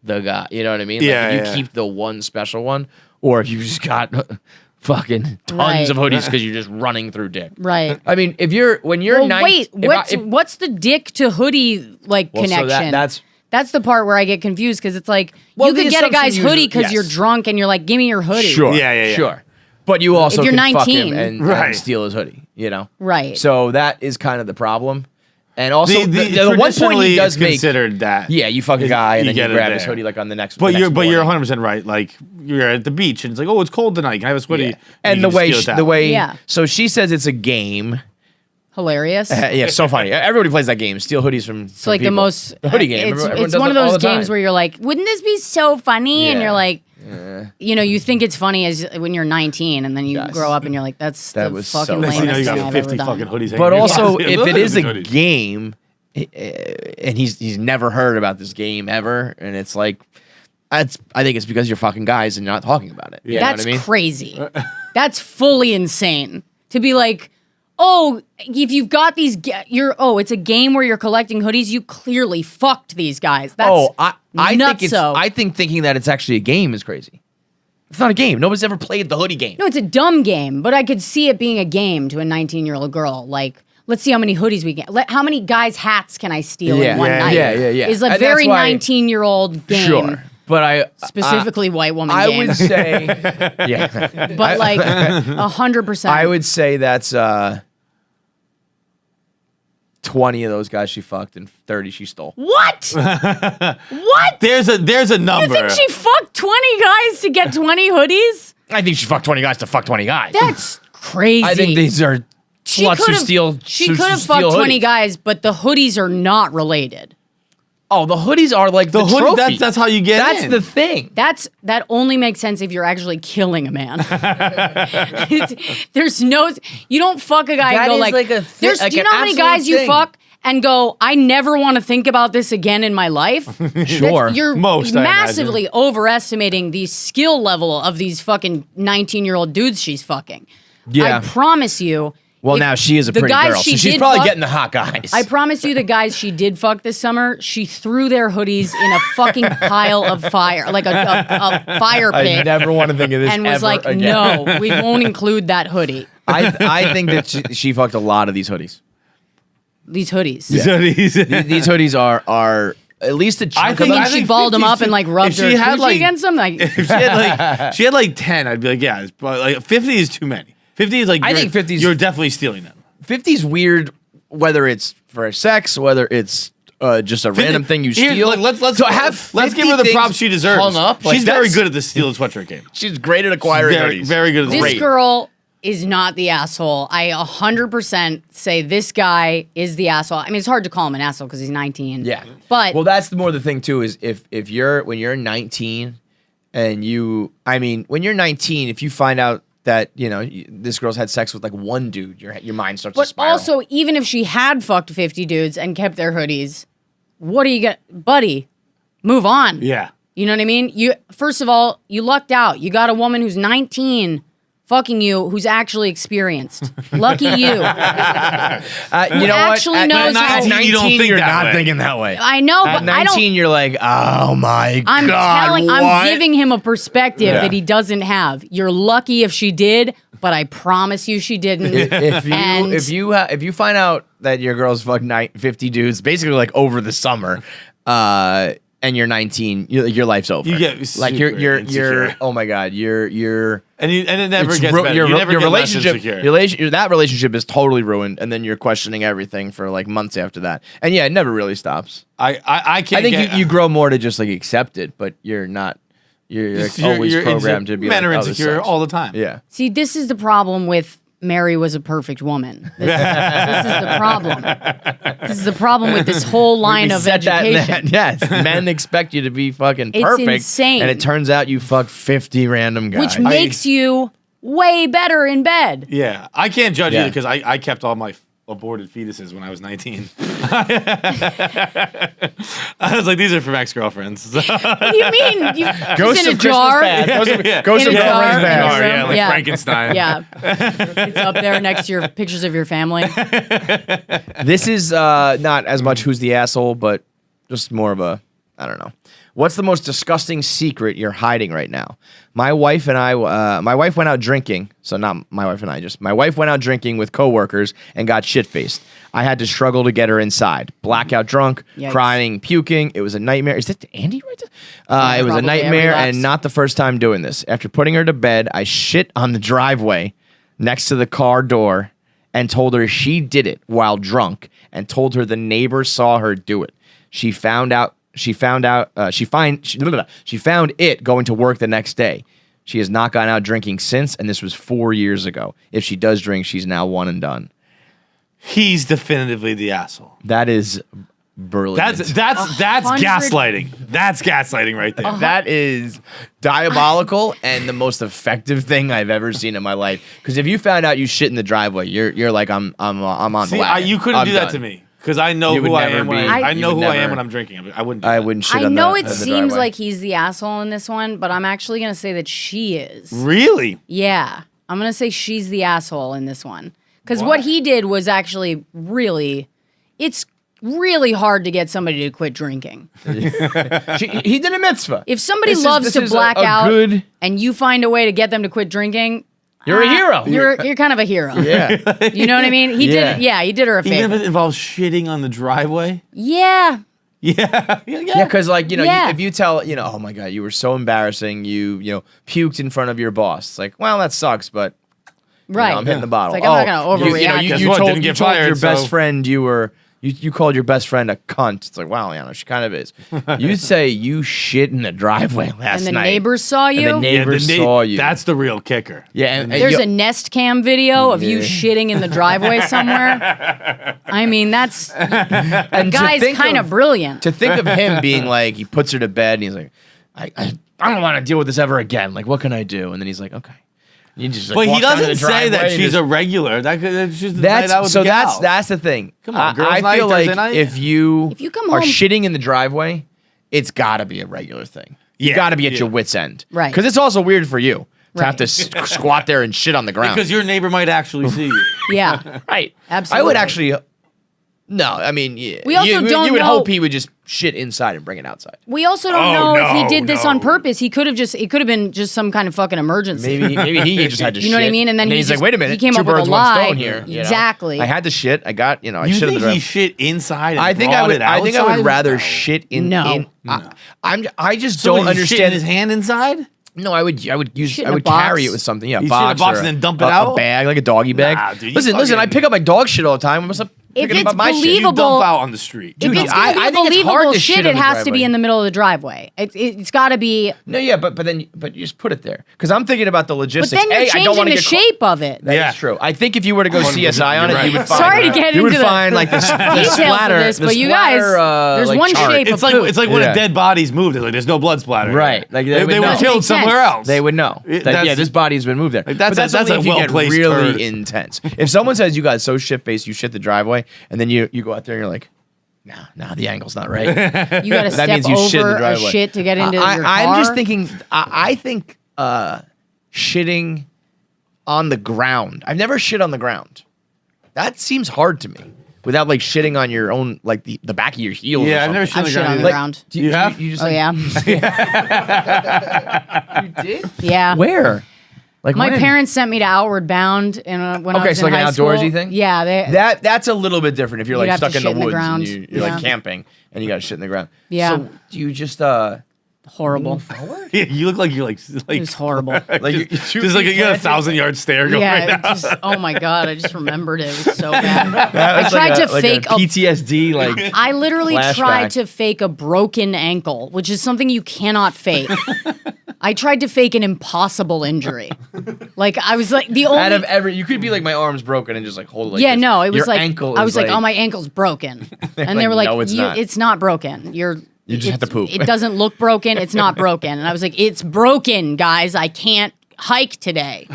the guy, you know what I mean? Yeah, Like, if you yeah. keep the one special one, or if you just got fucking tons of hoodies because you're just running through dick. Right. I mean, when you're Well, 19, wait. What's the dick to hoodie connection? That's the part where I get confused because it's like Well, you the could get a assumption guy's usually- hoodie because yes. you're drunk and you're like, give me your hoodie. Sure. Yeah. Sure. But you also If you're can fuck him 19. and Right. steal his hoodie, you know? Right. So that is kind of the problem. And also, the one point he traditionally does it's make... considered that. Yeah, you fuck a guy and then you get it grab his there. hoodie like on the next. But the you're next but you're morning. 100% right. Like you're at the beach and it's like, oh, it's cold tonight. Can I have a hoodie? Yeah. And the way Yeah. so she says it's a game. Hilarious. Yeah, so funny. Everybody plays that game. Steal hoodies from. It's like the most. The hoodie game. It's one of those games where you're like, wouldn't this be so funny? And Yeah. you're like, you think it's funny as when you're 19, and then you Yes. grow up and you're like, that's That the was fucking so Next funny. thing you know, lamest you thing got I've 50 ever fucking done. hoodies. But hanging in your also, closet. if it is a Hoodies. game, and he's never heard about this game ever, and it's like, I think it's because you're fucking guys and you're not talking about it. You know That's what I mean? crazy. That's fully insane to be like, oh, if you've got these, it's a game where you're collecting hoodies. You clearly fucked these guys. That's I think thinking that it's actually a game is crazy. It's not a game. Nobody's ever played the hoodie game. No, it's a dumb game, but I could see it being a game to a 19-year-old girl. Like, let's see how many hoodies we get. How many guys' hats can I steal in one night? Yeah. It's a And very that's why- 19-year-old game. Sure. but I Specifically white woman I game. would say, yeah, but like 100%. I would say that's 20 of those guys she fucked and 30 she stole. What? What? There's a You number. think she fucked 20 guys to get 20 hoodies? I think she fucked 20 guys to fuck 20 guys. That's crazy. I think these are She sluts who could've- steal. She who could have steal fucked 20 hoodies. guys, but the hoodies are not related. Oh, the hoodies are like the hoodie, trophy. that's how you get That's in. the thing. That only makes sense if you're actually killing a man. There's no, you don't fuck a guy That and go is like, like a thi- there's, like do you an know how many absolute guys you thing. fuck and go, I never want to think about this again in my life? Sure. You're Most, I massively overestimating the skill level of these fucking 19-year-old dudes she's fucking. Yeah. I promise you. Well, if now she is a the pretty guys girl, she so she's did probably fuck- getting the hot guys. I promise you, the guys she did fuck this summer, she threw their hoodies in a fucking pile of fire, like a fire I pit, never want to think of this and was ever like, again. "No, we won't include that hoodie." I think that she fucked a lot of these hoodies. These hoodies. These hoodies are at least a chunk I of think- them. And she balled them up and like rubbed if her she had, coochie like- against them. Like, If she had like 10, I'd be like, yeah, but like 50 is too many. 50 is like I you're- think 50 's- you're definitely stealing them. 50's weird, whether it's for sex, whether it's just a random thing you Here, steal. like, let's So have let's give 50 her the things props she deserves. hung up, like, She's very that's- good at the steal and sweatshirt game. She's great at acquiring Very, hoodies. very good at the this game. girl is not the asshole. I 100% say this guy is the asshole. I mean, it's hard to call him an asshole because he's 19. Yeah, But well, that's the thing too is if when you're 19 and when you're 19, if you find out that this girl's had sex with like one dude, your mind starts to But spiral. also, even if she had fucked 50 dudes and kept their hoodies, what do you get? Buddy, move on. Yeah. You know what I mean? First of all, you lucked out. You got a woman who's 19 fucking you who's actually experienced. Lucky you. you know actually what? knows how- at 19, you don't think you're that not way. thinking that way. I know, At but I 19, don't. you're like, oh my I'm god, what? I'm giving him a perspective Yeah. that he doesn't have. You're lucky if she did, but I promise you she didn't. And if you find out that your girl's fucked 50 dudes basically like over the summer, and you're 19, your life's over. You get like super you're insecure. oh my god, you're And it never it's gets ru- better. your, You never your get less relationship insecure. that relationship is totally ruined, and then you're questioning everything for like months after that. And yeah, it never really stops. I can't. I think get, you grow more to just like accept it, but you're not. You're like, always programmed to be men like, are oh, this insecure sucks. all the time. Yeah. see, this is the problem with Mary was a perfect woman. This is the problem. This is the problem with this whole line We of said that, education. yes, men expect you to be fucking It's perfect, insane. and it turns out you fuck 50 random guys. Which makes you way better in bed. Yeah, I can't judge Yeah. either because I kept all my aborted fetuses when I was 19. I was like, these are from ex-girlfriends. What do you mean? You, Ghost it's in of a jar. Christmas Past. Yeah. Ghost In of a jar, Girlfriend's in a Past. room. Yeah, like Yeah. Frankenstein. Yeah, it's up there next to your pictures of your family. This is not as much who's the asshole, but just more of a, I don't know. What's the most disgusting secret you're hiding right now? My wife and I, my wife went out drinking. So not my wife and I, just my wife went out drinking with coworkers and got shit-faced. I had to struggle to get her inside. Blackout drunk, Yikes. crying, puking. It was a nightmare. Is that Andy right there? It was a Probably nightmare every and lapse. not the first time doing this. After putting her to bed, I shit on the driveway next to the car door and told her she did it while drunk and told her the neighbor saw her do it. She found it going to work the next day. She has not gone out drinking since, and this was 4 years ago. If she does drink, she's now one and done. He's definitively the asshole. That is brilliant. That's 100 gaslighting. That's gaslighting right there. That is diabolical and the most effective thing I've ever seen in my life. Because if you found out you shit in the driveway, you're like I'm on See, the wagon. you couldn't I'm do that done. to me because I know You would who I never am. be- I you know would who I am never- when I'm drinking. I wouldn't. Do I that. wouldn't shit I on know the, it on the seems driveway. like he's the asshole in this one, but I'm actually going to say that she is. Really. Yeah, I'm going to say she's the asshole in this one. Because what he did was actually it's really hard to get somebody to quit drinking. He did a mitzvah. If somebody This is- loves this to is black a out good- and you find a way to get them to quit drinking, You're a hero. You're kind of a hero. Yeah. You know what I mean? He Yeah. did. Yeah, he did her a Even favor. if it involves shitting on the driveway. Yeah, Yeah. Yeah, because like Yeah. if you tell oh my god, you were so embarrassing, you puked in front of your boss. It's like, well, that sucks, but Right. I'm hitting the bottle. It's like, I'm not gonna overreact. Guess You what? told, Didn't you get told fired, your best so- friend you called your best friend a cunt. It's like, wow, she kind of is. You say you shit in the driveway last And the night. neighbors saw you. And the neighbors saw you. That's the real kicker. yeah. And There's you- a Nest Cam video of you shitting in the driveway somewhere. I mean, that's and to guy's think kind of brilliant. To think of him being like, he puts her to bed and he's like, I don't want to deal with this ever again. Like, what can I do? And then he's like, okay. You just, like, But he walks down to doesn't the say that driveway and she's just- a regular. That's just the night out with so the gal. that's the thing. Come on, girls' I night, feel Thursday like night. if you come are home- shitting in the driveway, it's got to be a regular thing. You Yeah, got to be at yeah. your wit's end, Right. Because it's also weird for you to have Right. to squat there and shit on the ground. because your neighbor might actually see you. Yeah. right, Absolutely. I would actually. No, I mean, yeah. We also don't You would know- hope he would just shit inside and bring it outside. We also don't Oh, know if he no, did this on no. purpose. It could have been just some kind of fucking emergency. Maybe he just had to. You know what I shit. mean? And then he he's just- like, wait a minute, he came two up with a birds, one lie. stone here. Exactly. I had to shit. I got I You shit in think the he driveway. shit inside? And I think I brought would. it I think I would outside? rather shit in. No. I just So don't would he shit in understand his hand inside. No, I would use. Shit I in a would carry box? it with something. Yeah, You box, shit in a box or and then dump it a out? bag, like a doggy bag. Nah, dude, you listen. I fucking- pick up my dog shit all the time. What's up? If picking it's up my shit? You believable- dump out on the street. If it's I gonna be think it's hard believable to shit, shit it in the has to be driveway. in the middle of the driveway. It's got to be. No, yeah, but you just put it there because I'm thinking about the But logistics. then you're I don't changing want to the get caught. shape of it. That is Yeah. true. I think if you were to go 100%, CSI on you're it, you right. would find. Sorry to get you would into the find like the details splatter. of this, the but you guys, splatter, there's like, one chart. shape It's of like poop. when Yeah. a dead body's moved. It's like there's no blood splatter. Right. Like, they would were know. killed Makes somewhere sense. else. They would know. That's- This body's been moved there. Like, that's But a only if you get well-placed really turd. intense. If someone says you got so shit faced, you shit the driveway, and then you go out there and you're like, nah, the angle's not right. You got to That step means you shit in the over a driveway. shit to get into your car. I'm just thinking. I think shitting on the ground. I've never shit on the ground. That seems hard to me. Without like shitting on your own, like the back of your heels. Yeah, or I've never something. shit on I've the shit ground. on either. the ground. Do You have? You just Oh like, yeah, you did? yeah. Where? Like My when? parents sent me to Outward Bound, and when I Okay, was so in like an high outdoorsy school. thing? Yeah, That's a little bit different if you're You'd like have to stuck in the shit in the woods ground. and you're like Yeah. camping and you got to shit in the ground. Yeah. So do you just horrible. Yeah, you look like you're like It was horrible. like you just like you got a 1,000-yard stare going Yeah, right it now. just, oh my god, I just remembered it. It was so bad. That was I tried like to fake a PTSD like I literally Flashback. tried to fake a broken ankle, which is something you cannot fake. I tried to fake an impossible injury. Like I was like the only. out of every you could be like my arm's broken and just like hold it like yeah, this. no, it was Your like ankle I is was like, oh, my ankle's broken, and they like, were like, "No, it's not." It's not broken. You just have to poop." It doesn't look broken. It's not broken." And I was like, "It's broken, guys. I can't hike today.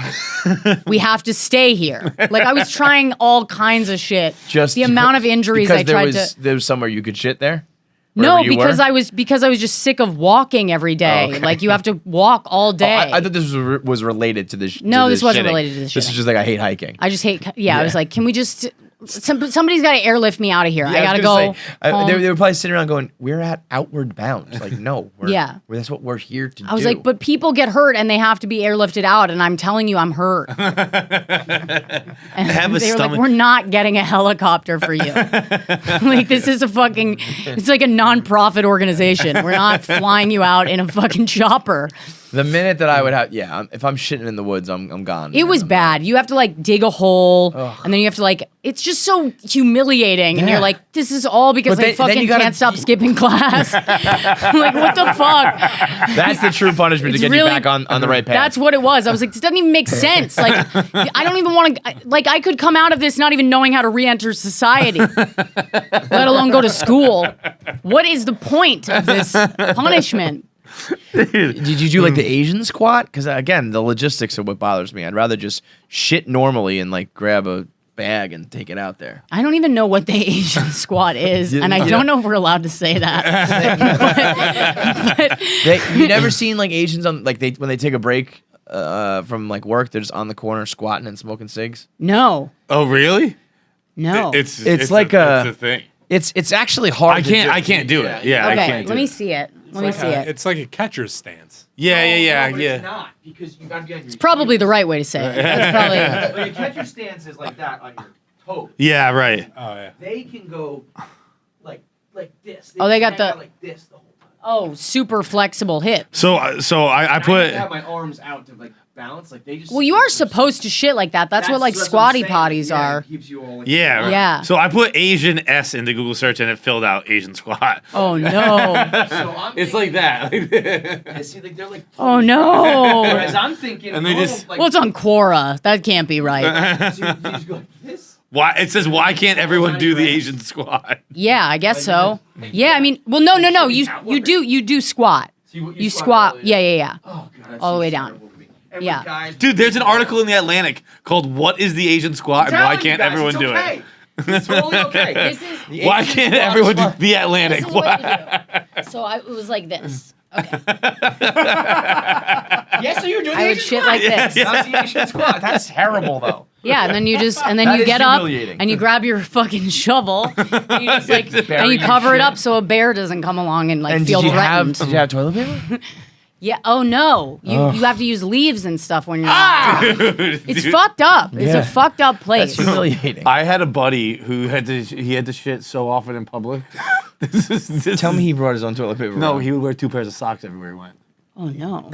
We have to stay here." Like I was trying all kinds of shit. just the amount of injuries because I tried there was somewhere you could shit there. No, Wherever you because were? I was just sick of walking every day. okay. Like you have to walk all Oh, day. I thought this was related to this. No, to this wasn't shitting. related to the This shitting. is just like I hate hiking. I just hate. Yeah, I was like, can we just? Somebody's got to airlift me out of here. I gotta go. Say, home. they were probably sitting around going, "We're at Outward Bound." Like, no, Yeah. that's what we're here to do. I was like, but people get hurt and they have to be airlifted out, and I'm telling you, I'm hurt. And have a they were like, stomach- we're not getting a helicopter for you. Like this is a fucking. It's like a non-profit organization. We're not flying you out in a fucking chopper. the minute that I would have, if I'm shitting in the woods, I'm gone. It was bad. You have to like dig a hole, and then you have to like. It's just so humiliating, and Yeah. you're like, this is all because But I then fucking you gotta- can't stop skipping class. Like what the fuck? That's the true punishment to It's get really- you back on the right path. That's what it was. I was like, this doesn't even make sense. Like, I don't even want to. Like, I could come out of this not even knowing how to re-enter society, let alone go to school. What is the point of this punishment? Did you do like the Asian squat? Because again, the logistics are what bothers me. I'd rather just shit normally and like grab a bag and take it out there. I don't even know what the Asian squat is, and I don't know if we're allowed to say that. but You never seen like Asians on like when they take a break from like work, they're just on the corner squatting and smoking cigs. no, Oh, really? no. It's like it's a thing. It's actually hard. I can't do it. Yeah, I Okay, can't do let me it. see it. Let me see it. It's like a catcher's stance. Yeah. not because you gotta be on your. It's probably the right way to say it. That's probably. Like a catcher stance is like that on your toe. Yeah, right. Oh yeah. They can go like like this. Oh, they got hang the- out like this the whole time. Oh, super flexible hip. So I I have put. to have my arms out to like balance. Like they just. Well, you are supposed to shit like that. That's what like what I'm squatty saying, potties yeah, are. It keeps you all. Like, Yeah. Yeah. So I put Asian S into Google search and it filled out Asian squat. Oh no. So I'm It's like that. I see, like they're like. Oh no. Whereas I'm thinking. And they just- like, Well, it's on Quora. That can't be right. so you just go like this. Why it says why can't everyone do the Asian squat? Yeah, I guess so. Yeah, I mean, well, no. You do squat. So You squat. Yeah. Oh god. All the way down. And Yeah. like, guys, Dude, there's an article in the Atlantic called "What is the Asian squat and why telling you can't guys, everyone it's do okay. it?" It's totally okay. This is Why can't everyone do the Atlantic? This is what you do. So it was like this. Okay. Yeah, so you're doing I the would Asian shit squat. like this. That's the Asian squat. That's terrible though. Yeah, and then you That you is get up humiliating. and you grab your fucking shovel and you just like Bury and you your cover it shit. up so a bear doesn't come along and like And feel did you have threatened. toilet paper? Yeah. Oh no. You have to use leaves and stuff when you're. Dude, It's fucked up. It's Yeah. a fucked up place. That's humiliating. I had a buddy who had to shit so often in public. This Tell is- me he brought his own toilet paper. No, around. he would wear 2 pairs of socks everywhere he went. Oh no.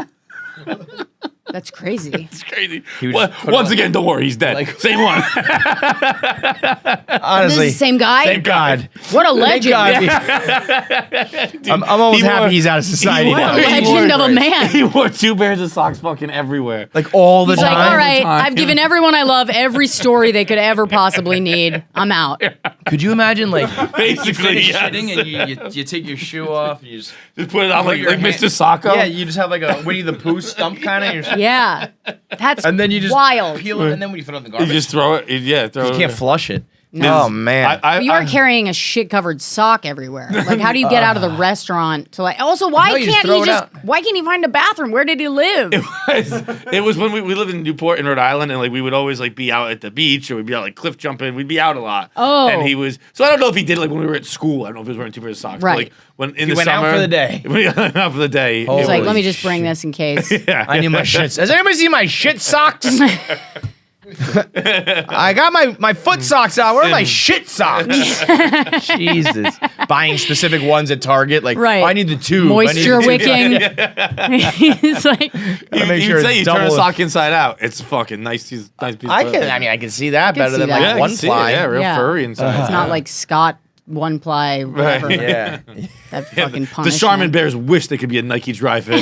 That's crazy. It's crazy. He would Well, just put once it again, don't worry, he's dead. like- Same one. This honestly. is the same guy. Thank God. What a Thank legend. God. I'm almost he happy wore- he's out of society he wore- now. What a He legend of a Great. man. He wore 2 pairs of socks fucking everywhere. Like all the He's like, time. all right, time. I've given everyone I love every story they could ever possibly need. I'm out. Could you imagine like Basically, finish yes. shitting and you take your shoe off and you just Just put it on like, your like hand- Mr. Socko. yeah, you just have like a Winnie the Pooh stump kind of Yeah. That's and then you just wild. peel it and then when you throw it in the You garbage just throw it. Yeah, throw you it. can't flush it. No. Oh man. But you are carrying a shit covered sock everywhere. Like, how do you get out of the restaurant to like? Also, why No, you just can't throw he it just? out. Why can't he find a bathroom? Where did he live? It was when we lived in Newport in Rhode Island, and like we would always like be out at the beach, or we'd be out like cliff jumping. We'd be out a lot. Oh. and he was. So I don't know if he did it like when we were at school. I don't know if he was wearing 2 pairs of socks. Right. But, like when in He the went out summer for the day. When he went out for the day. Oh, He's like, Holy let me just bring shit. this in case. yeah. I need my shit. Has anybody seen my shit socks? I got my foot socks out. Where are my shit socks? Jesus. Buying specific ones at Target. Like, Right. oh, I need the tube. Moisture I need wicking. He's like, Gotta make You sure would say it's you turn a double- sock inside out. It's fucking nice. Nice piece. I of can. I mean, I can see that better see than that. like Yeah, I one can see it, ply. Yeah, real Yeah. furry inside. it's not like Scott one ply, whatever. Yeah. That fucking The punishment. Charmin Bears wish they could be a Nike dry fit.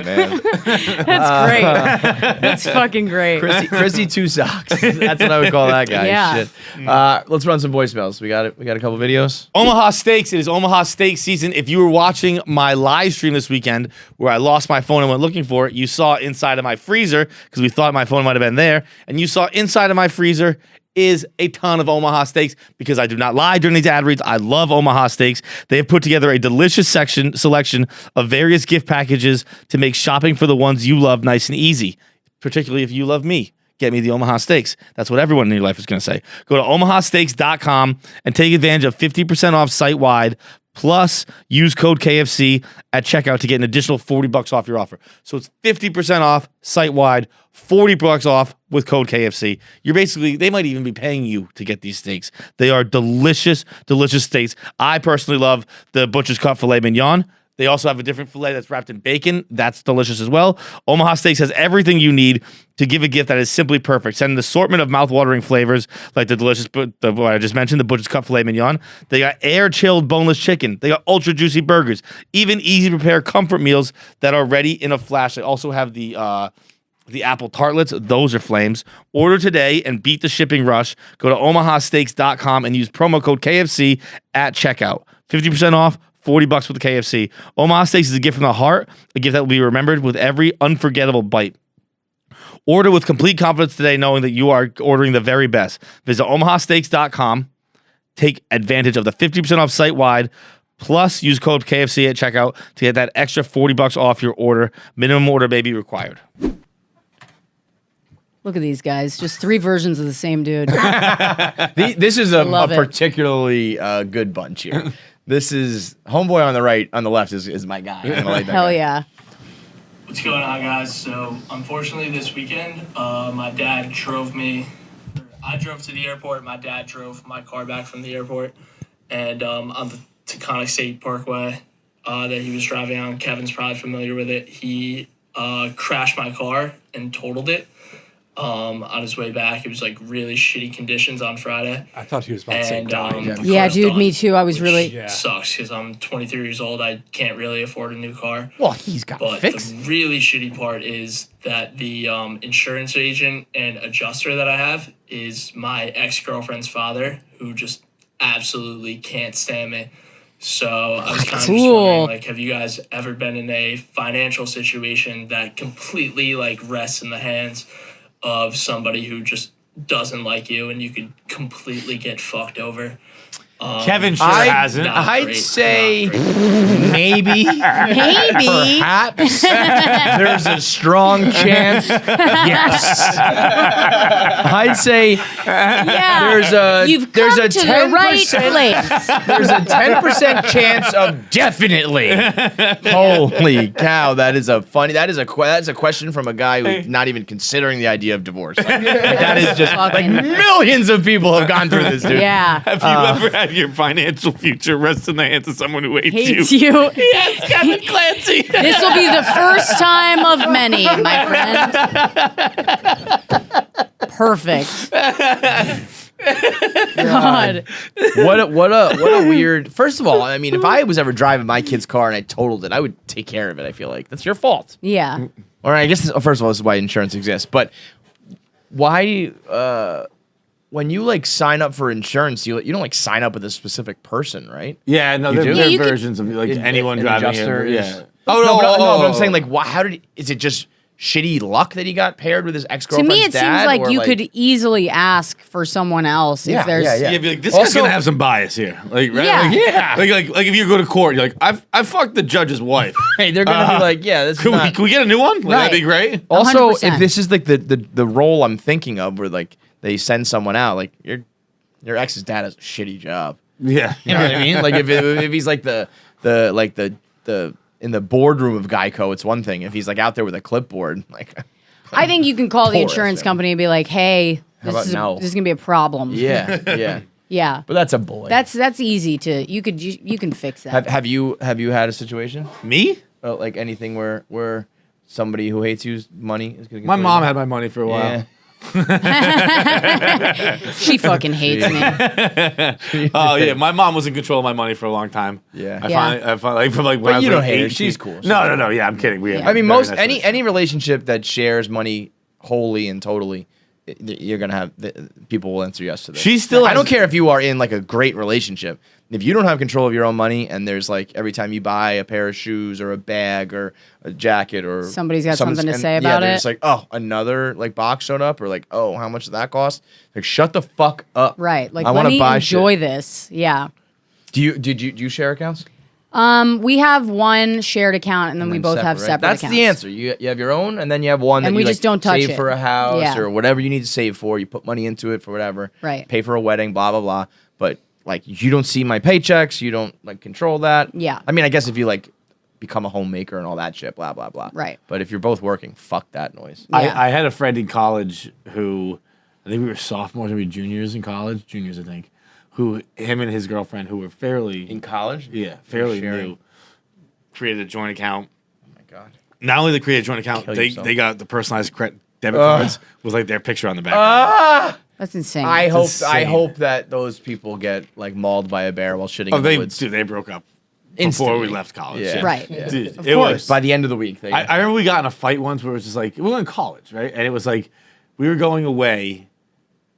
Man. That's great. That's fucking great. Chrissy two socks. That's what I would call that guy. Yeah. Shit. Let's run some voicemails. We got it. We got a couple videos. Omaha Steaks. It is Omaha Steak season. If you were watching my live stream this weekend where I lost my phone and went looking for it, you saw inside of my freezer because we thought my phone might have been there, and you saw inside of my freezer is a ton of Omaha Steaks because I do not lie during these ad reads. I love Omaha Steaks. They have put together a delicious selection of various gift packages to make shopping for the ones you love nice and easy, particularly if you love me. Get me the Omaha Steaks. That's what everyone in your life is going to say. Go to omahasteaks.com and take advantage of 50% off site-wide. Plus, use code KFC at checkout to get an additional $40 off your offer. So it's 50% off site-wide, $40 off with code KFC. You're basically, they might even be paying you to get these steaks. They are delicious, delicious steaks. I personally love the Butcher's Cut filet mignon. They also have a different filet that's wrapped in bacon. That's delicious as well. Omaha Steaks has everything you need to give a gift that is simply perfect. Send an assortment of mouth-watering flavors like the delicious, what I just mentioned, the Butcher's Cut filet mignon. They got air-chilled boneless chicken. They got ultra-juicy burgers. Even easy-to-prepare comfort meals that are ready in a flash. They also have the apple tartlets. Those are flames. Order today and beat the shipping rush. Go to omahasteaks.com and use promo code KFC at checkout. 50% off. $40 with the KFC. Omaha Steaks is a gift from the heart, a gift that will be remembered with every unforgettable bite. Order with complete confidence today, knowing that you are ordering the very best. Visit omahasteaks.com. Take advantage of the 50% off site-wide. Plus, use code KFC at checkout to get that extra $40 off your order. Minimum order may be required. Look at these guys. Just 3 versions of the same dude. This is a Love it. particularly good bunch here. This is homeboy on the right, on the left is my guy. I'm gonna like that Hell guy. yeah. What's going on, guys? So, unfortunately, this weekend, my dad drove me. I drove to the airport. My dad drove my car back from the airport. And on the Taconic State Parkway that he was driving on, Kevin's probably familiar with it. He crashed my car and totaled it on his way back. It was like really shitty conditions on Friday. I thought he was about to say dying. the Yeah, car's dude, done, me too. I was which really. sucks because I'm 23 years old. I can't really afford a new car. Well, he's got But fixed. the really shitty part is that the insurance agent and adjuster that I have is my ex-girlfriend's father, who just absolutely can't stand me. So I was kind of just Cool. wondering, like, have you guys ever been in a financial situation that completely like rests in the hands of somebody who just doesn't like you and you could completely get fucked over? Kevin sure hasn't. not I'd great, say not great. maybe, Maybe. perhaps. There's a strong chance. Yes. I'd say Yeah. You've there's come a to the right 10% place. There's a 10% chance of definitely. Holy cow, that's a question from a guy who's not even considering the idea of divorce. Like, that is just like Fucking- millions of people have gone through this, dude. Yeah. Have you ever had your financial future rest in the hands of someone who hates you? Hates you. Yes, Kevin Clancy. This will be the first time of many, my friend. Perfect. God. What a weird. First of all, I mean, if I was ever driving my kid's car and I totaled it, I would take care of it. I feel like that's your fault. Yeah. Or I guess first of all, this is why insurance exists. But why? When you like sign up for insurance, you don't like sign up with a specific person, right? Yeah, no, You there do? are Yeah, you could- versions of like anyone An driving adjuster here. is- Yeah. Oh, But I'm saying like, is it just shitty luck that he got paired with his ex To girlfriend's me, it dad? seems like or, you could easily ask for someone else Yeah, if there's. yeah, Yeah, be like, this Also- guy's gonna have some bias here. Like, right? Yeah. Like if you go to court, you're like, I fucked the judge's wife. Hey, they're gonna be like, yeah, this is Can not. we get a new one? Like, that'd be great. Also, 100%. if this is like the role I'm thinking of, where like they send someone out, like your ex's dad has a shitty job. Yeah. You know what I mean? Like if he's like the in the boardroom of Geico, it's one thing. If he's like out there with a clipboard, like I think you can call the Poor insurance SM. company and be like, "Hey, about now? this is gonna be a problem." yeah. Yeah. But that's a boy. That's easy to you can fix that. have you had a situation Me? like anything where somebody who hates you's money is gonna get My taken? mom had my money for a while. Yeah. She fucking hates me. Oh yeah, my mom was in control of my money for a long time. Yeah. I Yeah. find like from like when But I was you like don't hate her. 18. She's cool. No. Yeah, I'm kidding. We. Yeah. I mean, very most nice any relationship. relationship that shares money wholly and totally, you're gonna have people will answer yes to this. She still. I don't has- care if you are in like a great relationship. If you don't have control of your own money, and there's like every time you buy a pair of shoes or a bag or a jacket or Somebody's got someone's- something to and, say yeah, about they're it. just like, oh, another like box showed up, or like, oh, how much did that cost? Like, shut the fuck up. Right. Like I let wanna me buy enjoy shit. this. Yeah. Do you share accounts? We have one shared account and then we both have right? separate That's accounts. the answer. You have your own, and then you have one And that we you just like, don't touch save it. for a house Yeah. or whatever you need to save for. You put money into it for whatever. Right. Pay for a wedding, blah blah blah. But like, you don't see my paychecks. You don't like control that. Yeah. I mean, I guess if you like become a homemaker and all that shit, blah blah blah. Right. But if you're both working, fuck that noise. Yeah. I had a friend in college who, I think we were sophomores, maybe juniors in college, juniors I think, who him and his girlfriend who were fairly In college? fairly sharing. new, created a joint account. Oh my god. Not only they created a joint account, Kill they yourself. got the personalized debit cards with like their picture on the back. Ah! That's insane. I hope insane. that those people get like mauled by a bear while shitting Oh, in the they woods. they broke up before Instantly. we left college. Yeah. Right. Yeah. Dude, Of it course. was By the end of the week. I remember we got in a fight once where it was just like we were in college, right? And it was like we were going away,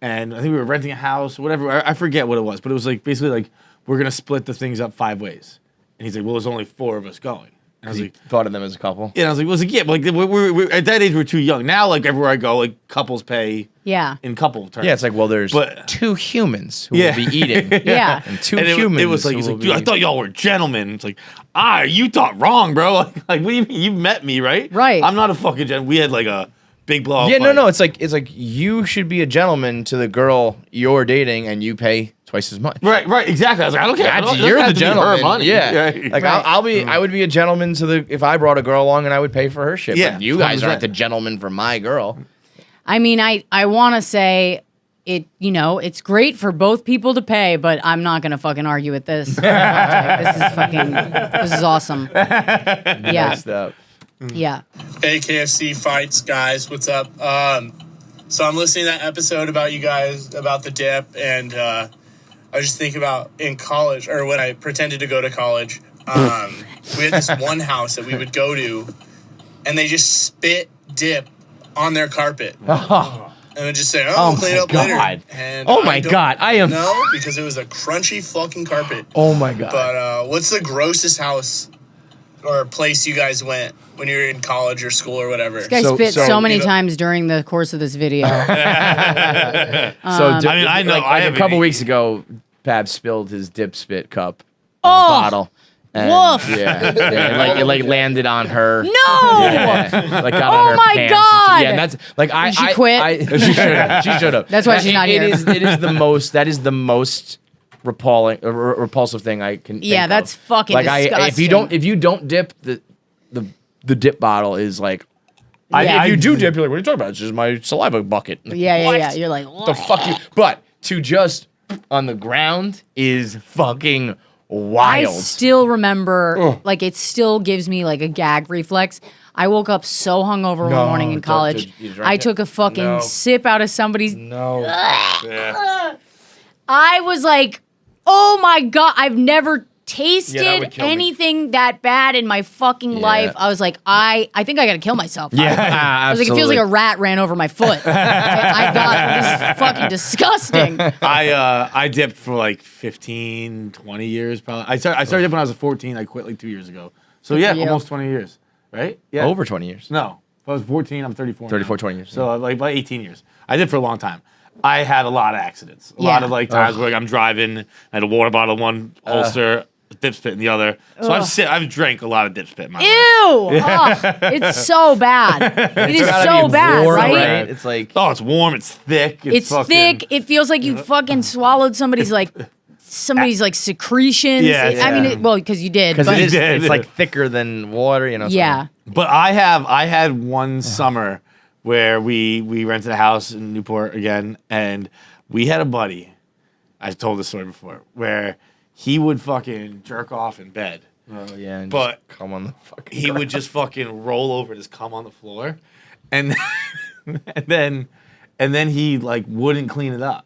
and I think we were renting a house, or whatever. I forget what it was, but it was like basically like we're gonna split the things up 5 ways. And he's like, "Well, there's only 4 of us going." And I was like, thought of them as a couple. "Yeah." And I was like, "Well, yeah, but like we're at that age we're too young now. Like everywhere I go, like couples pay yeah. in couple terms." Yeah, it's like, well, there's But- two humans who Yeah. will be eating. Yeah. And two And humans. it was like, who he's will like, dude, I be- thought y'all were gentlemen. It's like, you thought wrong, bro. Like, what do you mean? You met me, right? Right. I'm not a fucking gentleman. We had like a big blowout. Yeah, fight. no. It's like you should be a gentleman to the girl you're dating, and you pay twice as much. Right, exactly. I was like, I don't care. I don't- it You're doesn't the have to be her gentleman. money. Yeah. Right. Like Right. I would be a gentleman to the if I brought a girl along and I would pay for her shit. Yeah, But you guys 100%. aren't the gentleman for my girl. I mean, I want to say it's great for both people to pay, but I'm not gonna fucking argue with this. This is awesome. Yeah. Messed up. Yeah. Hey, KFC Fights guys, what's up? So I'm listening to that episode about you guys, about the dip, and I was just thinking about in college, or when I pretended to go to college, we had this one house that we would go to, and they just spit dip on their carpet. And would just say, Oh clean my it up later. God. And Oh my God, I am- No, because it was a crunchy fucking carpet. Oh my God. But what's the grossest house or place you guys went when you were in college or school or whatever? This guy So- spit so, so many you know- times during the course of this video. So I mean, I know, Like, I a haven't couple eaten. weeks ago, Pab spilled his dip spit cup Oh! bottle. And, Woof. Yeah, it llanded on her. No! Yeah, like got on Oh her my pants. God! Yeah, and that's like Did she quit? She should have. She should have. That's why she's not here. It is the most. That is the most repulsive thing I can. Yeah, think that's of. fucking like disgusting. if you don't dip the dip bottle is like. Yeah. If you do dip, you're like, what are you talking about? It's just my saliva bucket. Yeah. You're like, The fuck you. But to just on the ground is fucking wild. I still remember, like, it still gives me like a gag reflex. I woke up so hungover one No, morning in don't- college. you drank I it? took a fucking No. sip out of somebody's. No. Yeah. I was like, oh my God, I've never tasted would kill me. anything that bad in my fucking life. I was like, I think I gotta kill myself. I was like, it feels like a rat ran over my foot. This is fucking disgusting. I dipped for like 15, 20 years probably. I started dipping when I was 14. I quit like 2 years ago. So yeah, for you. almost 20 years, right? Yeah. Over 20 years. No, if I was 14, I'm 34. 34, now. 20 years, So like about 18 years. I did for a long time. I had a lot of accidents. A Yeah. lot of like times where like, I'm driving, I had a water bottle in one holster, a dip spit in the other. So I've drank a lot of dip spit in my life. Ew! Oh, it's so bad. It is so bad, warm, right? It's like Oh, it's warm. It's thick. It's fucking, thick. It feels like you fucking swallowed somebody's like secretions. Yeah, I mean, well, because you did. because But it is. did. It's like thicker than water. You know. so- yeah. But I had one summer where we rented a house in Newport again, and we had a buddy. I've told this story before, where he would fucking jerk off in bed. Oh yeah. And But just come on the fucking. he would just fucking roll over and just come on the floor, and and then he like wouldn't clean it up.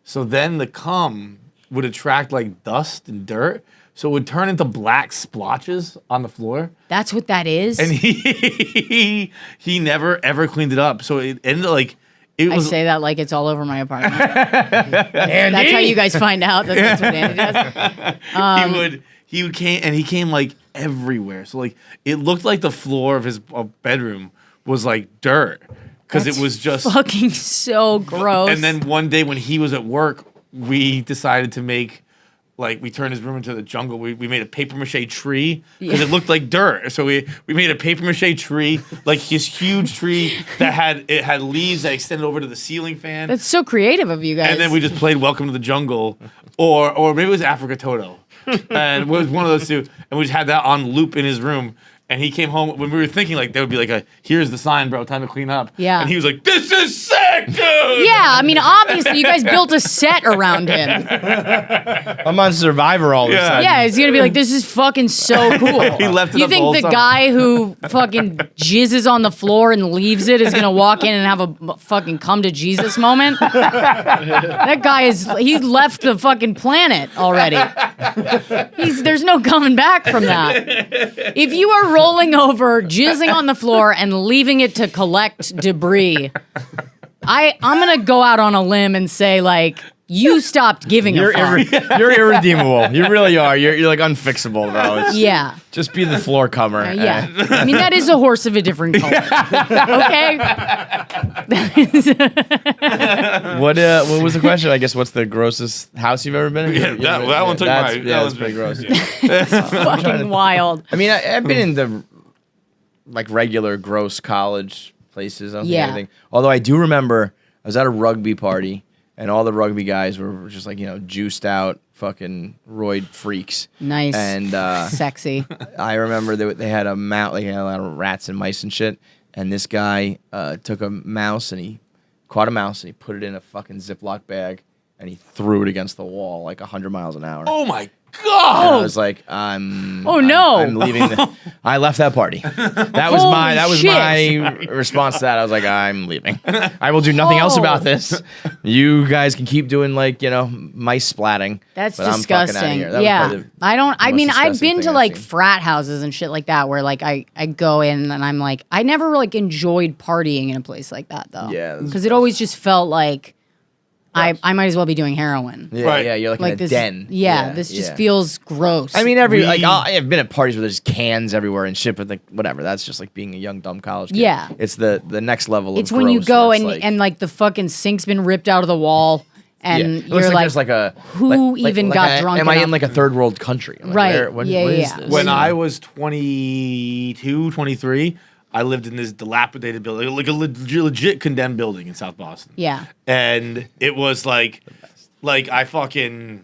So then the cum would attract like dust and dirt, so it would turn into black splotches on the floor. That's what that is. And he never ever cleaned it up. So it ended like it I was. say that like it's all over my apartment. That's how you guys find out that that's what Andy does. He came like everywhere. So like it looked like the floor of his bedroom was like dirt because it was just. Fucking so gross. And then one day when he was at work, we decided to make. Like we turned his room into the jungle. We made a paper mache tree because it looked like dirt. So we made a paper mache tree, like this huge tree that had leaves that extended over to the ceiling fan. That's so creative of you guys. And then we just played Welcome to the Jungle, or maybe it was Africa Toto, and it was one of those two. And we just had that on loop in his room. And he came home when we were thinking like there would be like here's the sign, bro, time to clean up. Yeah. And he was like, this is sick, dude. yeah, I mean, obviously you guys built a set around him. I'm on Survivor all the Yeah. time. Yeah, it's gonna be like, this is fucking so cool. He left it You up the whole think the summer. guy who fucking jizzes on the floor and leaves it is gonna walk in and have a fucking come to Jesus moment? That guy he's left the fucking planet already. There's no coming back from that. If you are rolling over, jizzing on the floor, and leaving it to collect debris, I'm gonna go out on a limb and say, like, you stopped giving a fuck. You're irredeemable. You really are. You're like unfixable, bro. It's- Yeah. Just be the floor comer. Yeah. I mean, that is a horse of a different color. Okay? What was the question? I guess what's the grossest house you've ever been in? Yeah, that one took that's, my. yeah, that that's was pretty gross. Fucking wild. I mean, I've been in the like regular gross college places. I don't think Yeah. anything. Although I do remember I was at a rugby party and all the rugby guys were just like, juiced out fucking roid freaks. Nice. And Sexy. I remember they had a mouse, like, they had a lot of rats and mice and shit. And this guy took a mouse and he caught a mouse, and he put it in a fucking Ziploc bag, and he threw it against the wall like 100 miles an hour. Oh my And god! I was like, Oh, no. I'm leaving. I left that party. That was my response to that. I was like, I'm leaving. I will do nothing else about this. You guys can keep doing mice splatting. That's but I'm fucking outta disgusting. here. That was Yeah. probably the I mean, most I've disgusting been to thing I've like seen. frat houses and shit like that where like I go in and I'm like, I never like enjoyed partying in a place like that though. Yeah, that's Because it always just felt like I might as well be doing heroin. Yeah, Right. yeah, you're like, Like in a this, den. this just feels gross. I mean, I've been at parties where there's cans everywhere and shit, but like whatever. That's just like being a young dumb college kid. Yeah. it's the next level. it's of when you gross go where and it's like the fucking sink's been ripped out of the wall and yeah. It looks you're like like, there's like a who even got drunk Am I in enough- like a third world country? I'm like, Right. what Yeah, is yeah. this? When I was 22, 23, I lived in this dilapidated building, like a legit condemned building in South Boston. Yeah. And it was like I fucking,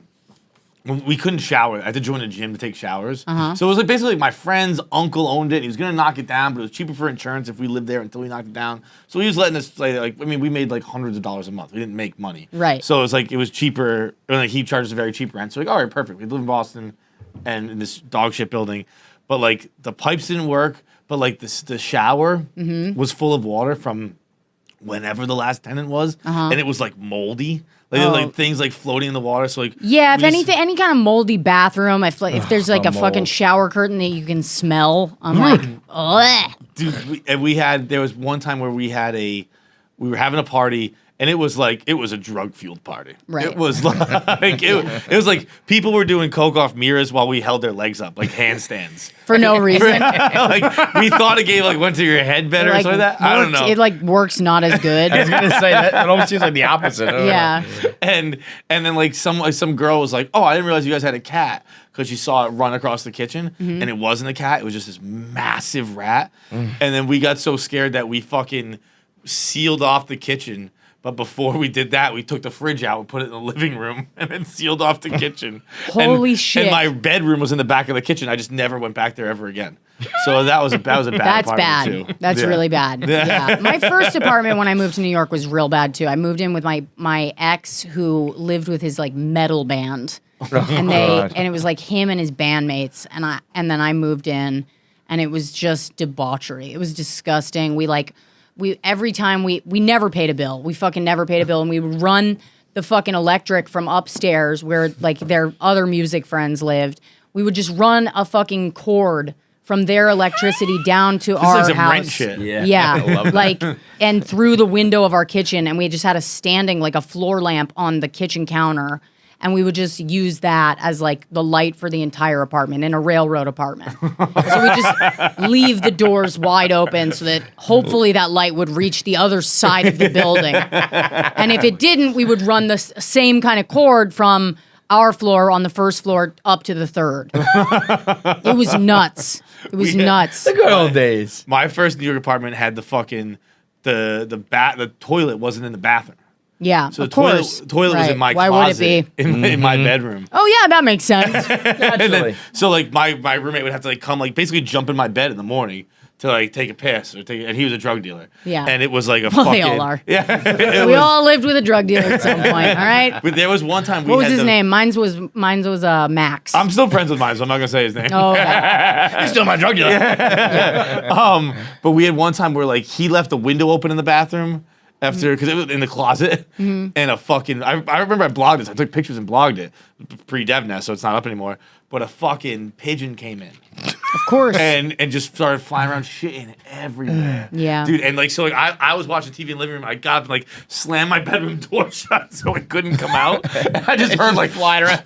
we couldn't shower. I had to join a gym to take showers. Uh-huh. So it was like basically my friend's uncle owned it. And he was gonna knock it down, but it was cheaper for insurance if we lived there until we knocked it down. So he was letting us play. Like, I mean, we made like hundreds of dollars a month. We didn't make money. Right. So it was cheaper. And like he charged us a very cheap rent. So like, all right, perfect. We live in Boston, and in this dog shit building, but like the pipes didn't work. But like the shower was full of water from whenever the last tenant was, and it was like moldy. Like, there were, like things like floating in the water. So like Yeah, if we just- anything, any kind of moldy bathroom, if there's like a fucking mold. shower curtain that you can smell, I'm like, ugh. dude, there was one time where we were having a party. And it was a drug fueled party. Right. It was like it was like people were doing coke off mirrors while we held their legs up, like handstands. For no reason. Like we thought it went to your head better or something like that. I don't know. It like works not as good. I was gonna say that almost seems like the opposite. I don't know. Yeah. And then like some girl was like, "Oh, I didn't realize you guys had a cat," because she saw it run across the kitchen, and it wasn't a cat; it was just this massive rat. And then we got so scared that we fucking sealed off the kitchen. But before we did that, we took the fridge out and put it in the living room, and then sealed off the kitchen. Holy shit. And my bedroom was in the back of the kitchen. I just never went back there ever again. So that was a bad That's apartment bad. too. That's Yeah. really bad. Yeah. My first apartment when I moved to New York was real bad too. I moved in with my ex who lived with his like metal band. And it was like him and his bandmates and then I moved in and it was just debauchery. It was disgusting. Every time we never paid a bill. We fucking never paid a bill and we would run the fucking electric from upstairs where like their other music friends lived. We would just run a fucking cord from their electricity down to This our is some house. rent shit. Yeah. Like and through the window of our kitchen and we just had a floor lamp on the kitchen counter and we would just use that as like the light for the entire apartment in a railroad apartment. So we just leave the doors wide open so that hopefully that light would reach the other side of the building. And if it didn't, we would run the same kind of cord from our floor on the first floor up to the third. It was nuts. It was nuts. The good old days. My first New York apartment had the fucking the toilet wasn't in the bathroom. Yeah, So of the course. toilet was in my Why closet. would it be? In my bedroom. Oh yeah, that makes sense. Naturally. So like my roommate would have to like come like basically jump in my bed in the morning to like take a piss and he was a drug dealer. Yeah. And it was like a Well, fucking they all are. Yeah. We all lived with a drug dealer at some point. All right. But there was one time we What was had his the- name? Mine was Max. I'm still friends with mine, so I'm not gonna say his name. Oh, okay. He's still my drug dealer. But we had one time where like he left the window open in the bathroom after because it was in the closet and a fucking I remember I blogged this. I took pictures and blogged it pre-DevNest, so it's not up anymore. But a fucking pigeon came in Of course. and just started flying around shitting everywhere. Yeah. Dude, and like so like I was watching TV in the living room. I got up and like slammed my bedroom door shut so it couldn't come out. And I just heard like flying around.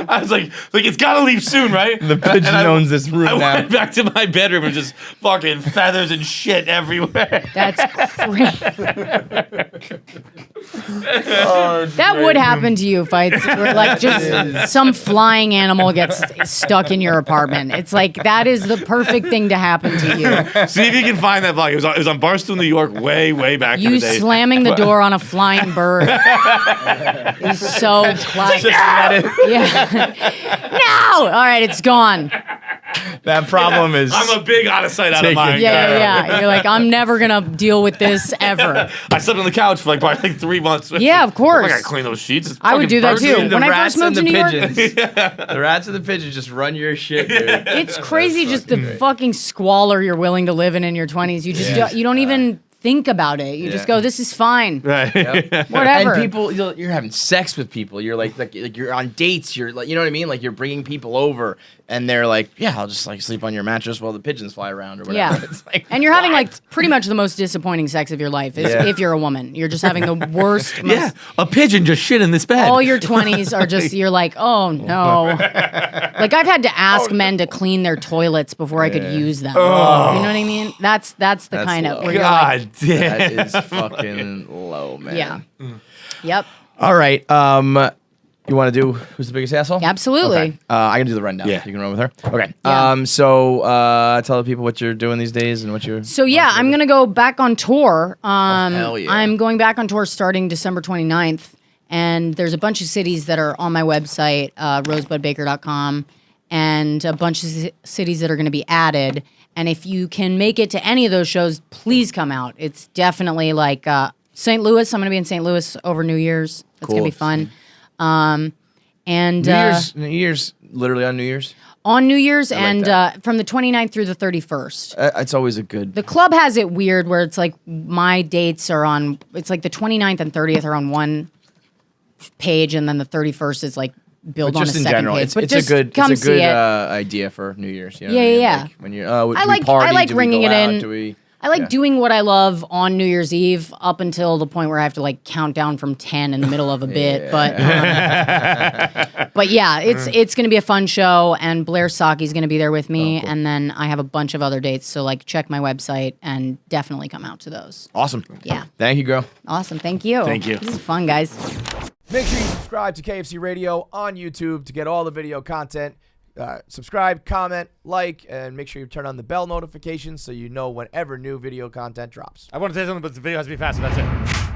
I was like it's gotta leave soon, right? The pigeon And I- owns this room I now. went back to my bedroom and just fucking feathers and shit everywhere. That's crazy. That would happen to you, fights where like just some flying animal gets stuck in your apartment. It's like that is the perfect thing to happen to you. See if you can find that vlog. It was on Barstool, New York, way back in You the day. slamming the door on a flying bird is so classic. Yeah. No! All right, it's gone. That problem is. I'm a big out of sight, out of Taken. mind Yeah, guy. yeah. You're like, I'm never gonna deal with this ever. I slept on the couch for probably 3 months. Yeah, of course. I gotta clean those sheets. It's I would fucking do that bursting. too. The When I rats first moved and to the New York- pigeons. The rats and the pigeons just run your shit, dude. It's crazy just the fucking squalor you're willing to live in your 20s. You just you don't even think about it. You just go, this is fine. Right. Whatever. And people, you're having sex with people. You're like you're on dates. You're like, you know what I mean? Like you're bringing people over, and they're like, yeah, I'll just like sleep on your mattress while the pigeons fly around or whatever. Yeah. It's like, And you're having like pretty much the most disappointing sex of your life if you're a woman. You're just having the worst. Yeah, a pigeon just shit in this bed. All your 20s are just, you're like, oh no. Like I've had to ask men to clean their toilets before I could use them. You know what I mean? That's the kind of low. where you're like, God damn. that is fucking low, man. yeah. Yep. All right. You want to do who's the biggest asshole? Absolutely. Okay. I can do the rundown. Yeah. You can run with her. Okay. Yeah. So tell the people what you're doing these days and what you're. So yeah, I'm gonna go back on tour. hell yeah. I'm going back on tour starting December 29th, and there's a bunch of cities that are on my website, rosebudbaker.com, and a bunch of cities that are going to be added. And if you can make it to any of those shows, please come out. It's definitely like St. Louis. I'm going to be in St. Louis over New Year's. It's going to be fun. And New Year's, literally on New Year's. on New Year's like and that. from the 29th through the 31st. It's always a good. The club has it weird where it's like my dates are on, it's like the 29th and 30th are on one page, and then the 31st is like build on a just in second general, page. it's But a just good, come it's a good see it. idea for New Year's. You know Yeah, what I mean? yeah. Like when you're, I do like we party? I like Do we ringing go it out? in. Do we? I like Yeah. doing what I love on New Year's Eve up until the point where I have to like count down from 10 in the middle of a bit. But yeah, it's going to be a fun show, and Blair Saki's going to be there with me, and then I have a bunch of other dates. So like check my website and definitely come out to those. Awesome. Yeah. Thank you, girl. Awesome. Thank you. Thank you. This is fun, guys. Make sure you subscribe to KFC Radio on YouTube to get all the video content. Subscribe, comment, like, and make sure you turn on the bell notifications so you know whenever new video content drops. I want to say something, but the video has to be faster. That's it.